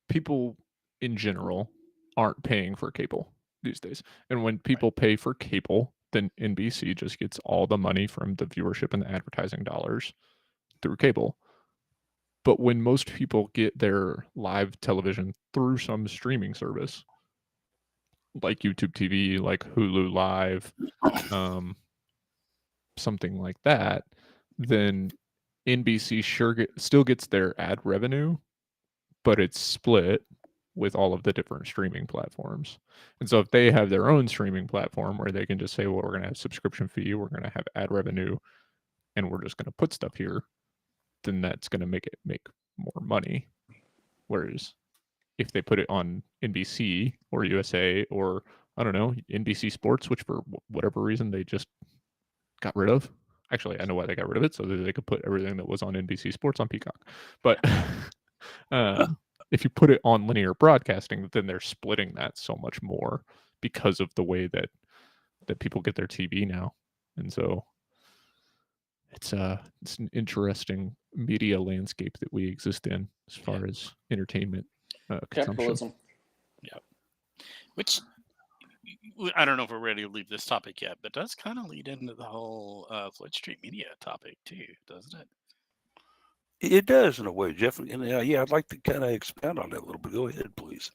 people in general aren't paying for cable these days, and when people pay for cable, then NBC just gets all the money from the viewership and the advertising dollars through cable. But when most people get their live television through some streaming service, like YouTube TV, like Hulu Live, something like that, then NBC still gets their ad revenue, but it's split with all of the different streaming platforms. And so if they have their own streaming platform where they can just say, well, we're going to have subscription fee, we're going to have ad revenue, and we're just going to put stuff here, then that's going to make it make more money. Whereas if they put it on NBC or USA or I don't know, NBC Sports, which for whatever reason they just got rid of. Actually, I know why they got rid of it, so that they could put everything that was on NBC Sports on Peacock. But if you put it on linear broadcasting, then they're splitting that so much more because of the way that people get their TV now, and so it's an interesting media landscape that we exist in as far as entertainment consumption. Capitalism. Yeah. Which I don't know if we're ready to leave this topic yet, but does kind of lead into the whole Floyd Street Media topic too, doesn't it? It does in a way, Jeff. And yeah, I'd like to kind of expand on that a little bit. Go ahead, please.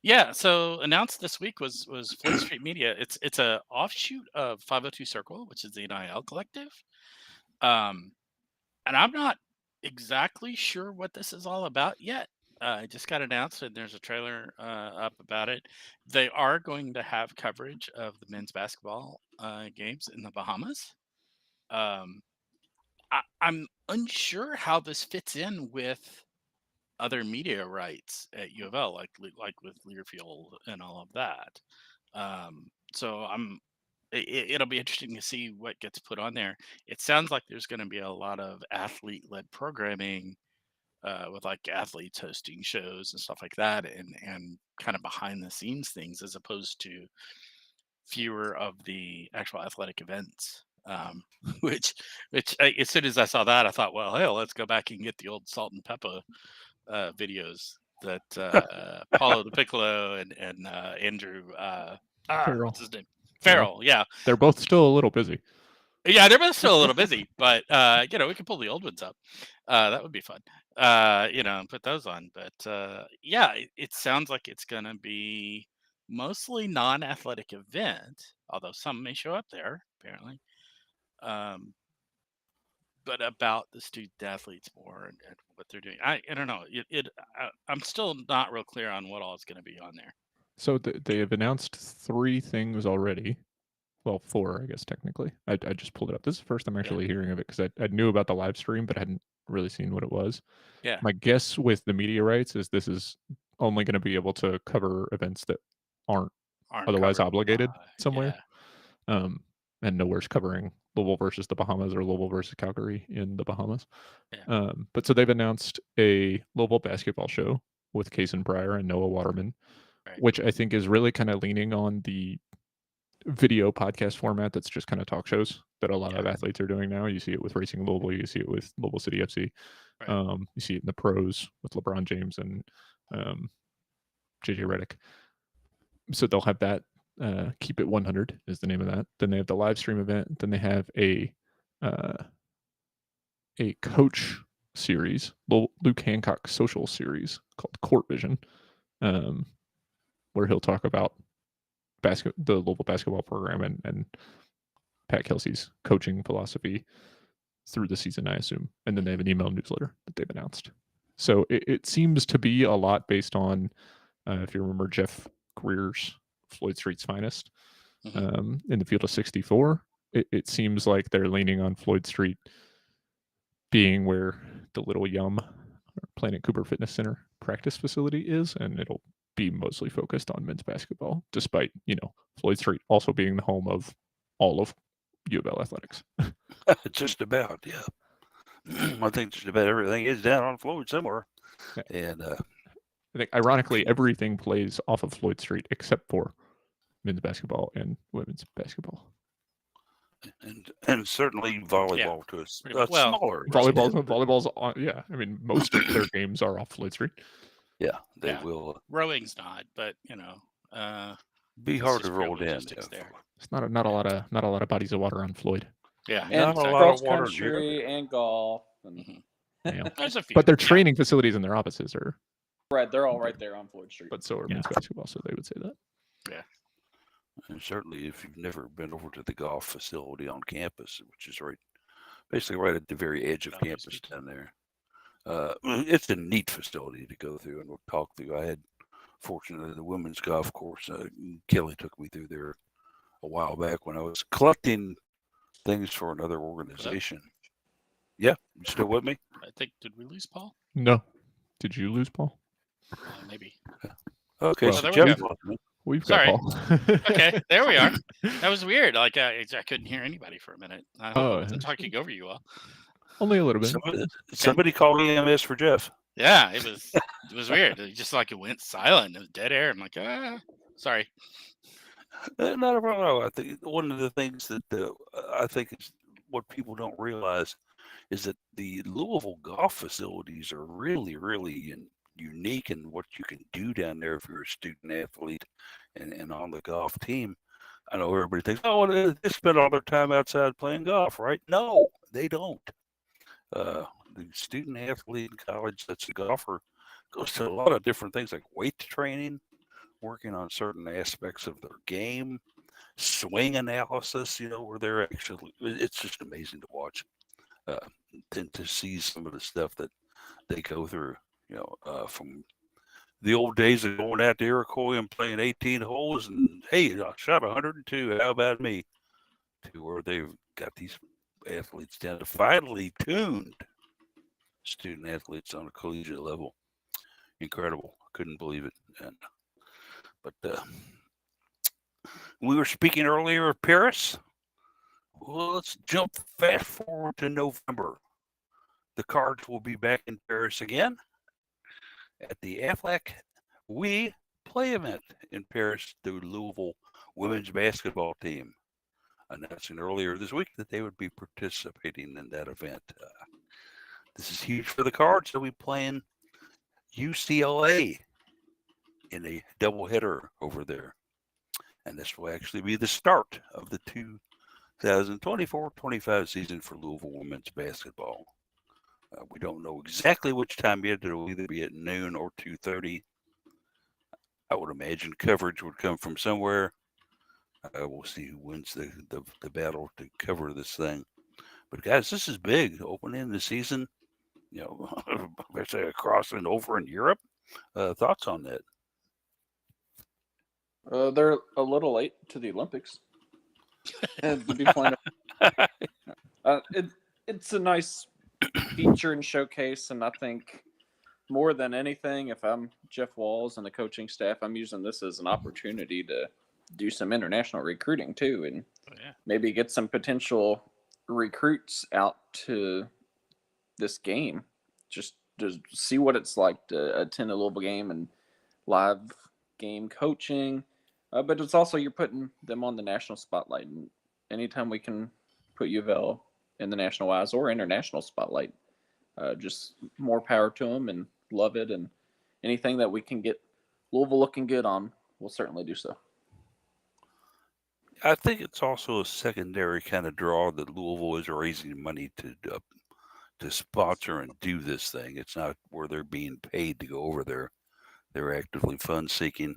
Yeah. So announced this week was Floyd Street Media. It's a offshoot of 502 Circle, which is the NIL collective. And I'm not exactly sure what this is all about yet. It just got announced, and there's a trailer up about it. They are going to have coverage of the men's basketball games in the Bahamas. I'm unsure how this fits in with other media rights at UofL, like with Learfield and all of that. So it'll be interesting to see what gets put on there. It sounds like there's going to be a lot of athlete-led programming with like athletes hosting shows and stuff like that, and kind of behind the scenes things, as opposed to fewer of the actual athletic events. Which as soon as I saw that, I thought, well, hell, let's go back and get the old Salt and Pepper videos that Paulo the Piccolo and Andrew Farrell. what's his name? Farrell, yeah. They're both still a little busy. Yeah, they're both still a little busy, but we can pull the old ones up. That would be fun. And put those on. But yeah, it sounds like it's gonna be mostly non-athletic event, although some may show up there, apparently. But about the student athletes more and what they're doing. I don't know. I'm still not real clear on what all is going to be on there. So they have announced 3 things already. Well, 4, I guess, technically. I just pulled it up. This is the first I'm actually hearing of it because I knew about the live stream, but I hadn't really seen what it was. Yeah. My guess with the media rights is this is only going to be able to cover events that aren't otherwise obligated somewhere. Yeah. And nowhere's covering Louisville versus the Bahamas or Louisville versus Calgary in the Bahamas. Yeah. But so they've announced a Louisville basketball show with Kaysen Pryor and Noah Waterman, Right. which I think is really kind of leaning on the video podcast format that's just kind of talk shows that a lot of athletes are doing now. You see it with Racing Louisville, you see it with Louisville City FC. Right. You see it in the pros with LeBron James and JJ Redick. So they'll have that. Keep It 100 is the name of that. Then they have the live stream event. Then they have a coach series, Luke Hancock social series called Court Vision, where he'll talk about the Louisville basketball program and Pat Kelsey's coaching philosophy through the season, I assume. And then they have an email newsletter that they've announced. So it seems to be a lot based on, if you remember Jeff Greer's Floyd Street's Finest in the field of 64. It seems like they're leaning on Floyd Street being where the Little Yum or Planet Cooper Fitness Center practice facility is, and it'll be mostly focused on men's basketball, despite, Floyd Street also being the home of all of UofL athletics. Just about, yeah. I think just about everything is down on Floyd somewhere. And I think, ironically, everything plays off of Floyd Street except for men's basketball and women's basketball. And certainly volleyball to a smaller. Volleyball's on, yeah. I mean, most of their games are off Floyd Street. Yeah, they will. Rowing's not, but be hard to roll down. There. It's not a lot of bodies of water on Floyd. Yeah, and not a lot cross of water country and golf. And... There's a few. But their training facilities and their offices are right. They're all right there on Floyd Street. But so are men's basketball, so they would say that. Yeah. And certainly, if you've never been over to the golf facility on campus, which is basically right at the very edge of campus down there, it's a neat facility to go through and we'll talk through. I had, fortunately, the women's golf course. Kelly took me through there a while back when I was collecting things for another organization. Yeah, you still with me? I think, did we lose Paul? No. Did you lose Paul? Maybe. Okay, Well, so there we Jeff. go. We've Sorry. got Paul. Okay, there we are. That was weird. Like I couldn't hear anybody for a minute. I hope I wasn't Oh, talking over you all. only a little bit. Somebody called EMS for Jeff. Yeah, it was weird. It just like it went silent. It was dead air. I'm like, sorry. Not a problem. I think one of the things that I think is what people don't realize is that the Louisville golf facilities are really, really unique in what you can do down there if you're a student athlete and on the golf team. I know everybody thinks, oh, they spend all their time outside playing golf, right? No, they don't. The student athlete in college that's a golfer goes to a lot of different things like weight training, working on certain aspects of their game, swing analysis, where they're actually, it's just amazing to watch, to see some of the stuff that they go through, from the old days of going out to Iroquois and playing 18 holes and, hey, I shot 102, how about me? To where they've got these athletes down to finely tuned student athletes on a collegiate level. Incredible. I couldn't believe it. But we were speaking earlier of Paris. Well, let's jump fast forward to November. The Cards will be back in Paris again at the AFLAC We Play event in Paris. The Louisville women's basketball team announcing earlier this week that they would be participating in that event. This is huge for the Cards. They'll be playing UCLA in a doubleheader over there. And this will actually be the start of the 2024-25 season for Louisville women's basketball. We don't know exactly which time yet. It'll either be at noon or 2:30. I would imagine coverage would come from somewhere. We'll see who wins the battle to cover this thing. But guys, this is big. Opening the season, across and over in Europe. Thoughts on that? They're a little late to the Olympics. And to be playing, it's a nice feature and showcase, and I think more than anything, if I'm Jeff Walls and the coaching staff, I'm using this as an opportunity to do some international recruiting too, and maybe get some potential recruits out to this game, just to see what it's like to attend a Louisville game and live game coaching. But it's also, you're putting them on the national spotlight, and anytime we can put UofL in the national eyes or international spotlight, just more power to them, and love it. And anything that we can get Louisville looking good on, we'll certainly do so. I think it's also a secondary kind of draw that Louisville is raising money to sponsor and do this thing. It's not where they're being paid to go over there. They're actively fund seeking.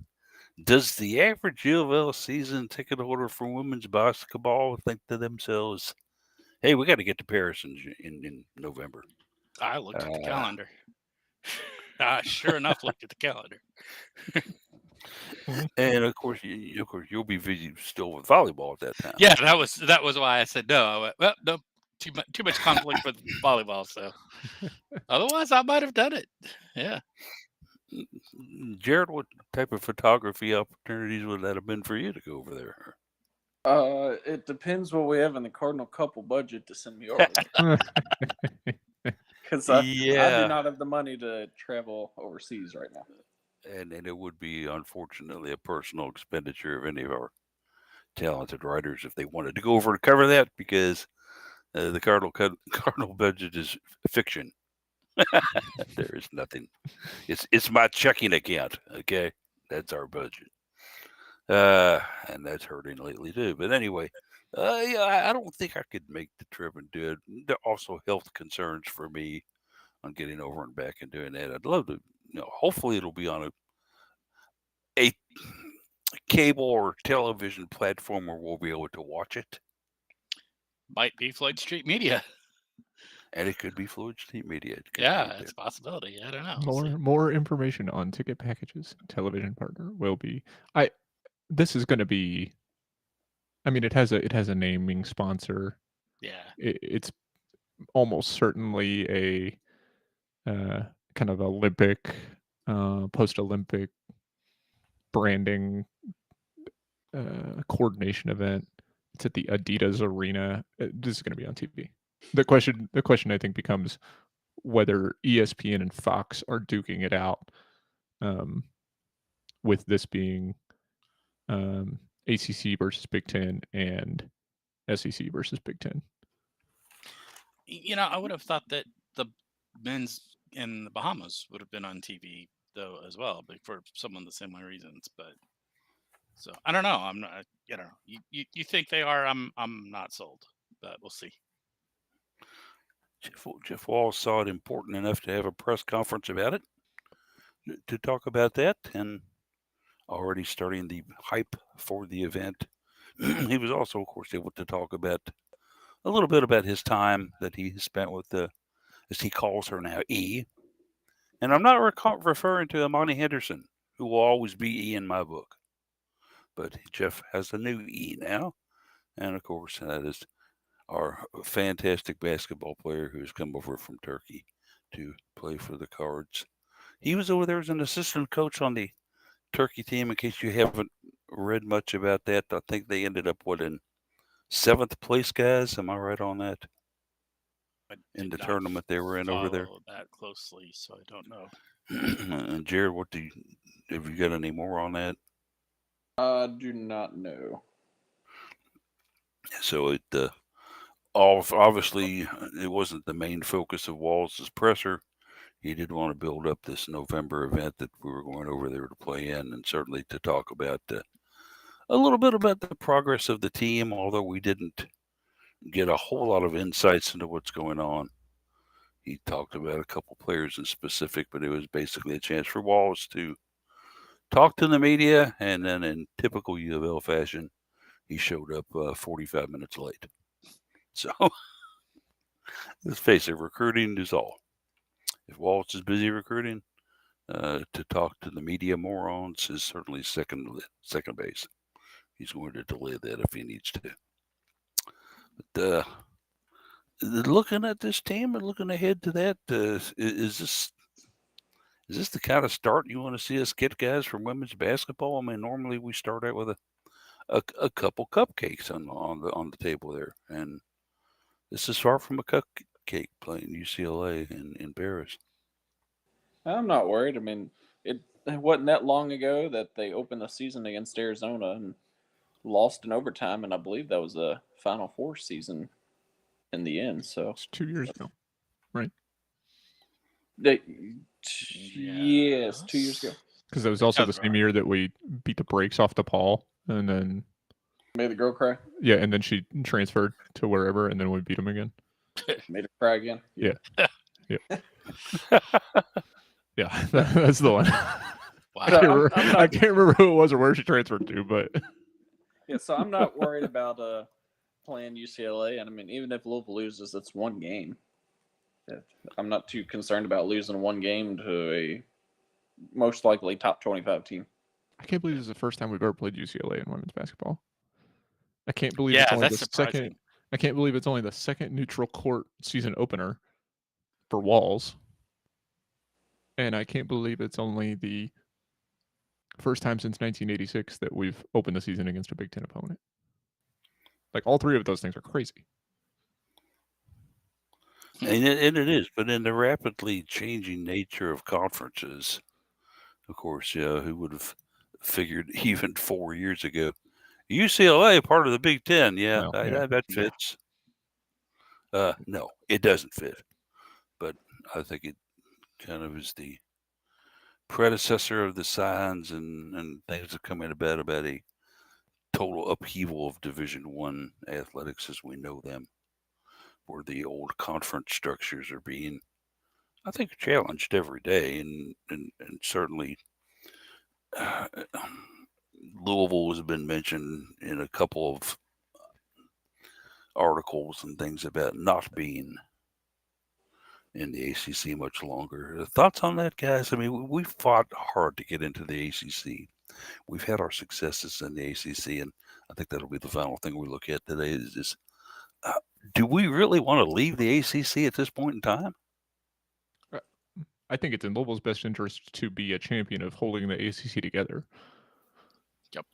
Does the average UofL season ticket holder for women's basketball think to themselves, hey, we got to get to Paris in November? I looked at the calendar. I sure enough looked at the calendar. And of course, you'll be busy still with volleyball at that time. Yeah, that was why I said no. I went, well, no, too much conflict with volleyball. So otherwise, I might have done it. Yeah. Jared, what type of photography opportunities would that have been for you to go over there? It depends what we have in the Cardinal couple budget to send me over. Because I do not have the money to travel overseas right now. And it would be, unfortunately, a personal expenditure of any of our talented writers if they wanted to go over to cover that, because the Cardinal budget is fiction. There is nothing. It's my checking account. Okay, that's our budget, and that's hurting lately too. But anyway, I don't think I could make the trip and do it. There are also health concerns for me on getting over and back and doing that. I'd love to. Hopefully it'll be on a cable or television platform where we'll be able to watch it. Might be Floyd Street Media. And it could be Floyd Street Media. Yeah, it's a possibility. I don't know. More information on ticket packages. Television partner will be. This is going to be. I mean, it has a naming sponsor. Yeah. It's almost certainly a kind of Olympic post-Olympic branding coordination event. It's at the Adidas Arena. This is going to be on TV. The question I think becomes whether ESPN and Fox are duking it out, with this being ACC versus Big Ten and SEC versus Big Ten. I would have thought that the men's in the Bahamas would have been on TV though as well, but for some of the similar reasons. But so I don't know. I'm not. You think they are? I'm not sold, but we'll see. Jeff Walls saw it important enough to have a press conference about it, to talk about that, and already starting the hype for the event. He was also, of course, able to talk about a little bit about his time that he spent with the, as he calls her now, E. And I'm not referring to Amani Henderson, who will always be E in my book. But Jeff has a new E now. And of course, that is our fantastic basketball player who has come over from Turkey to play for the Cards. He was over there as an assistant coach on the Turkey team. In case you haven't read much about that, I think they ended up in 7th place, guys. Am I right on that? In the tournament they were in over there. That closely, so I don't know. And Jared, have you got any more on that? I do not know. So it obviously it wasn't the main focus of Walls' presser. He did want to build up this November event that we were going over there to play in, and certainly to talk about a little bit about the progress of the team, although we didn't get a whole lot of insights into what's going on. He talked about a couple players in specific, but it was basically a chance for Walls to talk to the media, and then in typical UofL fashion, he showed up 45 minutes late. So, let's face it, recruiting is all. If Waltz is busy recruiting, to talk to the media morons is certainly second base. He's going to delay that if he needs to. But looking at this team and looking ahead to that, is this the kind of start you want to see us get, guys, from women's basketball? I mean, normally we start out with a couple cupcakes on the table there, and this is far from a cupcake playing UCLA in Paris. I'm not worried. I mean, it wasn't that long ago that they opened the season against Arizona and lost in overtime, and I believe that was a Final Four season in the end. So It's 2 years ago, right? Yes, 2 years ago. Because that was also the same year that we beat the brakes off DePaul, and then made the girl cry. Yeah, and then she transferred to wherever, and then we beat them again. Made her cry again. Yeah. Yeah, that's the one. Wow. I can't remember who it was or where she transferred to, but yeah. So I'm not worried about playing UCLA, and I mean, even if Louisville loses, it's one game. I'm not too concerned about losing one game to a most likely top 25 team. I can't believe this is the first time we've ever played UCLA in women's basketball. I can't believe Yeah, it's only that's the surprising. second. I can't believe it's only the second neutral court season opener for Walls. And I can't believe it's only the first time since 1986 that we've opened the season against a Big Ten opponent. Like, all three of those things are crazy. And it is, but in the rapidly changing nature of conferences, of course, who would have figured even 4 years ago, UCLA part of the Big Ten? Yeah, Well, that fits. No, it doesn't fit, but I think it kind of is the predecessor of the signs and things that come in about a total upheaval of Division I athletics as we know them, where the old conference structures are being, I think, challenged every day, and certainly Louisville has been mentioned in a couple of articles and things about not being in the ACC much longer. Thoughts on that, guys? I mean, we fought hard to get into the ACC. We've had our successes in the ACC, and I think that'll be the final thing we look at today is do we really want to leave the ACC at this point in time? I think it's in Louisville's best interest to be a champion of holding the ACC together. Yep.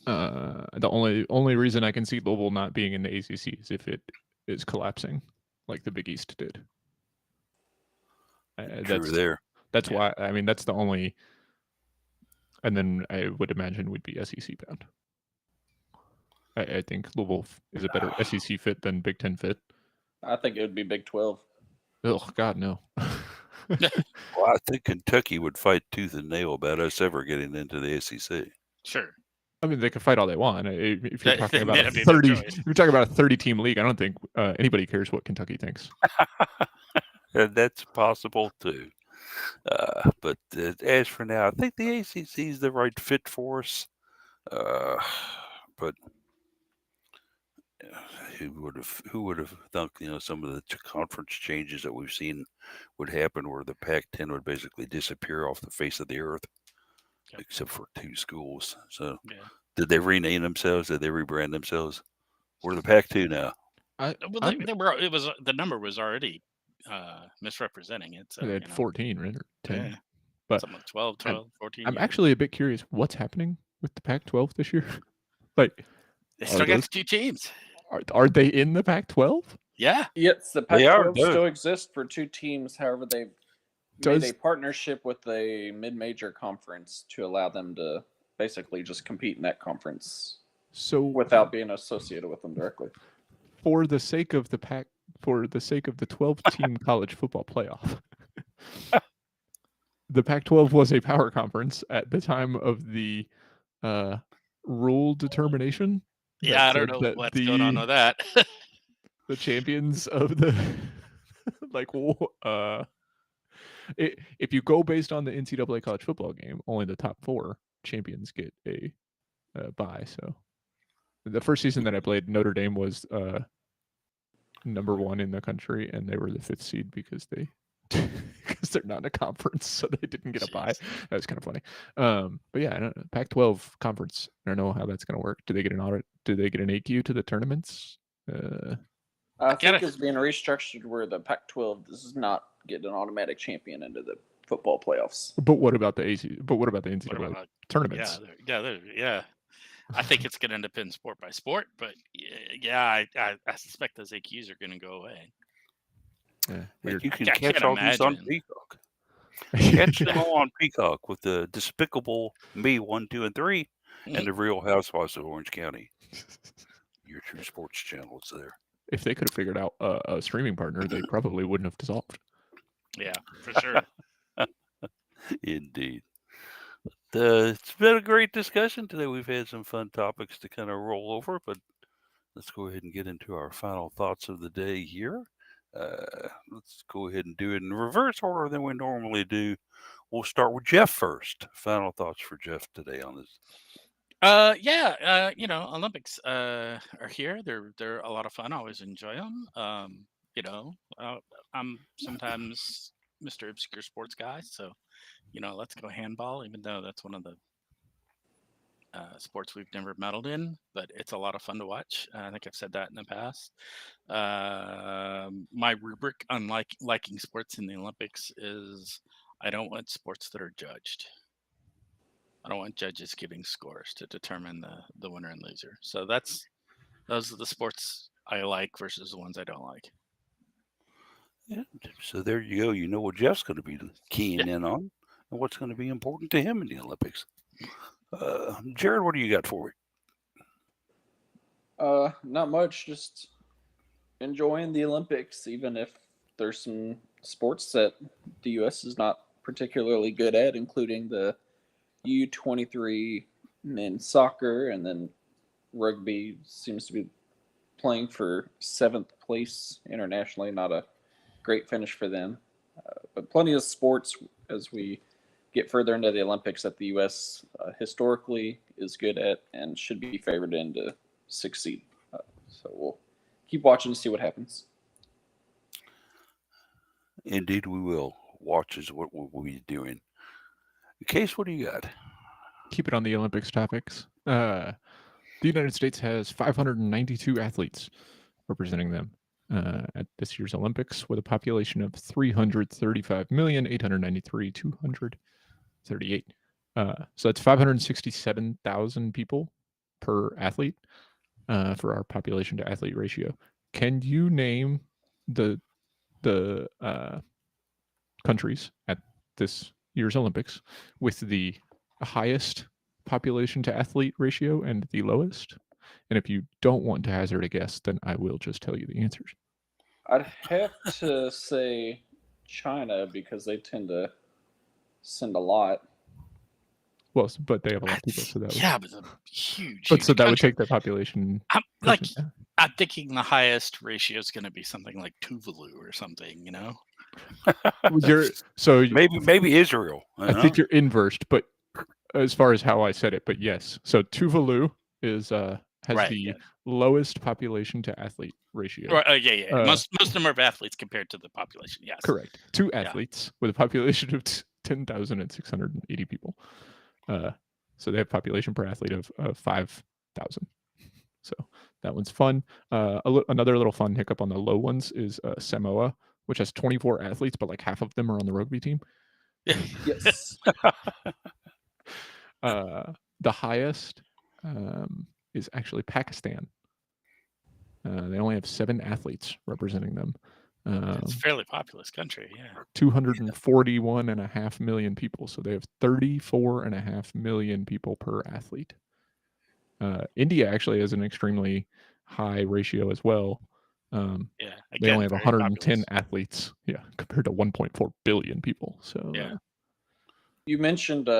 The only reason I can see Louisville not being in the ACC is if it is collapsing, like the Big East did. True there. That's why. I mean, that's the only. And then I would imagine we'd be SEC bound. I think Louisville is a better SEC fit than Big Ten fit. I think it would be Big 12. Oh God, no. Well, I think Kentucky would fight tooth and nail about us ever getting into the SEC. Sure. I mean, they can fight all they want. If you're talking about They a made their 30, choice. if you're talking about a 30-team league, I don't think anybody cares what Kentucky thinks. That's possible too. But as for now, I think the ACC is the right fit for us. But who would have thought some of the conference changes that we've seen would happen, where the Pac-10 would basically disappear off the face of the earth, except for 2 schools. So, did they rename themselves? Did they rebrand themselves? We're the Pac-2 now. The number was already misrepresenting it. So they had 14, right? Or 10. Yeah. But something like 12, 14. I'm actually a bit curious what's happening with the Pac-12 this year. Like, they still got 2 teams. Are they in the Pac-12? Yeah. Yes, the Pac-12 still exists for 2 teams. However, they've made a partnership with a mid-major conference to allow them to basically just compete in that conference. So without being associated with them directly. For the sake of the 12-team college football playoff, the Pac-12 was a power conference at the time of the rule determination. Yeah, I don't know what's going on with that. The champions of the if you go based on the NCAA college football game, only the top 4 champions get a bye. So the first season that I played, Notre Dame was number 1 in the country, and they were the 5th seed because they're not in a conference, so they didn't get a bye. That was kind of funny. But yeah, I don't know, Pac-12 conference. I don't know how that's going to work. Do they get an audit? Do they get an AQ to the tournaments? I think it's being restructured where the Pac-12 does not get an automatic champion into the football playoffs. But what about the AC? But what about the NCAA tournaments? Yeah. I think it's going to depend sport by sport, but I suspect those AQs are going to go away. Yeah, you can catch all these on Peacock. Catch them all on Peacock with the Despicable Me 1, 2, and 3, and the Real Housewives of Orange County. Your true sports channel is there. If they could have figured out a streaming partner, they probably wouldn't have dissolved. Yeah, for sure. Indeed. It's been a great discussion today. We've had some fun topics to kind of roll over, but let's go ahead and get into our final thoughts of the day here. Let's go ahead and do it in reverse order than we normally do. We'll start with Jeff first. Final thoughts for Jeff today on this. Olympics are here. They're a lot of fun. I always enjoy them. I'm sometimes Mr. Obscure Sports guy, so let's go handball, even though that's one of the sports we've never medaled in, but it's a lot of fun to watch. I think I've said that in the past. My rubric on liking sports in the Olympics is I don't want sports that are judged. I don't want judges giving scores to determine the winner and loser. So those are the sports I like versus the ones I don't like. Yeah. So there you go. You know what Jeff's going to be keying in on and what's going to be important to him in the Olympics. Jared, what do you got for me? Not much. Just enjoying the Olympics, even if there's some sports that the U.S. is not particularly good at, including the U23 men's soccer, and then rugby seems to be playing for 7th place internationally. Not a great finish for them, but plenty of sports as we get further into the Olympics that the U.S. Historically is good at and should be favored in to succeed. So we'll keep watching to see what happens. Indeed, we will. Watch is what we'll be doing. Case, what do you got? Keep it on the Olympics topics. The United States has 592 athletes representing them. at this year's Olympics with a population of 335,893,238. So that's 567,000 people per athlete for our population to athlete ratio. Can you name the countries at this year's Olympics with the highest population to athlete ratio and the lowest? And if you don't want to hazard a guess, then I will just tell you the answers. I'd have to say China because they tend to send a lot. Well, but they have a lot of people, so that would, yeah, but it's a huge. but so huge that would country. take their population. I'm like, person, I'm thinking the highest ratio is going to be something like Tuvalu or something, you know? You're so maybe Israel. I think you're inversed, but as far as how I said it, but yes. So Tuvalu is has Right, the yeah. lowest population to athlete ratio. Right, yeah. Most number of athletes compared to the population, yes. Correct. 2 athletes with a population of 10,680 people. So they have population per athlete of 5,000. So that one's fun. Another little fun hiccup on the low ones is Samoa, which has 24 athletes, but like half of them are on the rugby team. Yes. The highest is actually Pakistan. They only have 7 athletes representing them. It's a fairly populous country, yeah. 241.5 million people. So they have 34.5 million people per athlete. India actually has an extremely high ratio as well. Yeah, they only have very 110 populous. athletes, compared to 1.4 billion people. So Yeah. You mentioned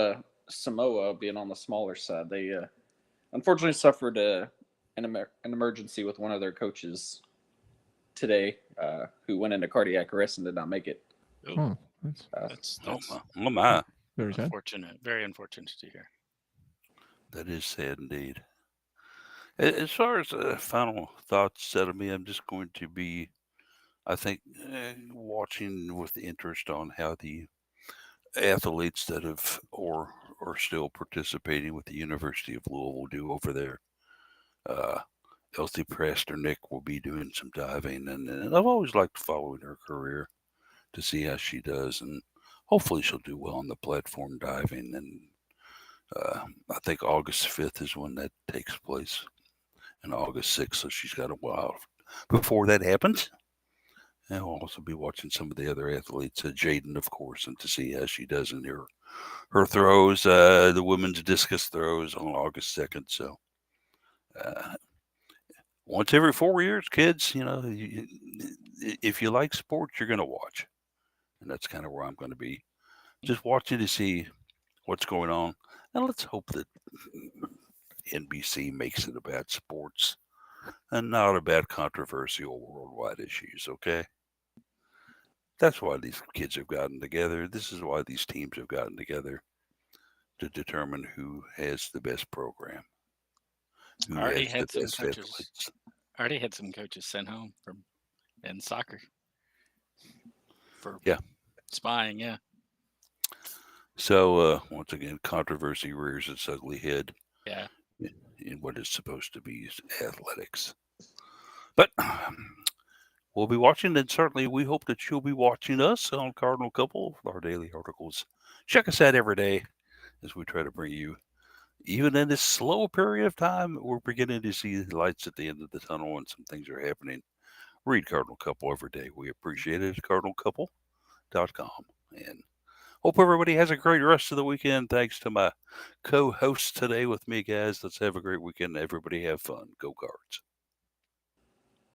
Samoa being on the smaller side. They unfortunately suffered an emergency with one of their coaches today, who went into cardiac arrest and did not make it. Oh, that's that's oh my. Very sad. Unfortunate. Very unfortunate to hear. That is sad indeed. As far as final thoughts said of me, I'm just going to be, I think, watching with interest on how the athletes that have or are still participating with the University of Louisville do over there. Elsie Prasternick will be doing some diving, and I've always liked following her career to see how she does, and hopefully she'll do well on the platform diving. And I think August 5th is when that takes place, and August 6th, so she's got a while before that happens. And I'll also be watching some of the other athletes, Jaden, of course, and to see how she does in her throws, the women's discus throws on August 2nd. So once every 4 years, kids, if you like sports, you're going to watch. And that's kind of where I'm going to be, just watching to see what's going on. And let's hope that NBC makes it about sports and not about controversial worldwide issues, okay? That's why these kids have gotten together. This is why these teams have gotten together, to determine who has the best program, who Already has had the some best coaches. athletes. Already had some coaches sent home in soccer for Yeah. spying. Yeah. So once again, controversy rears its ugly head. Yeah. In what is supposed to be athletics. But we'll be watching, and certainly we hope that you'll be watching us on Cardinal Couple with our daily articles. Check us out every day as we try to bring you, even in this slow period of time, we're beginning to see the lights at the end of the tunnel and some things are happening. Read Cardinal Couple every day. We appreciate it at cardinalcouple.com. And hope everybody has a great rest of the weekend. Thanks to my co-hosts today with me, guys. Let's have a great weekend. Everybody have fun. Go Cards.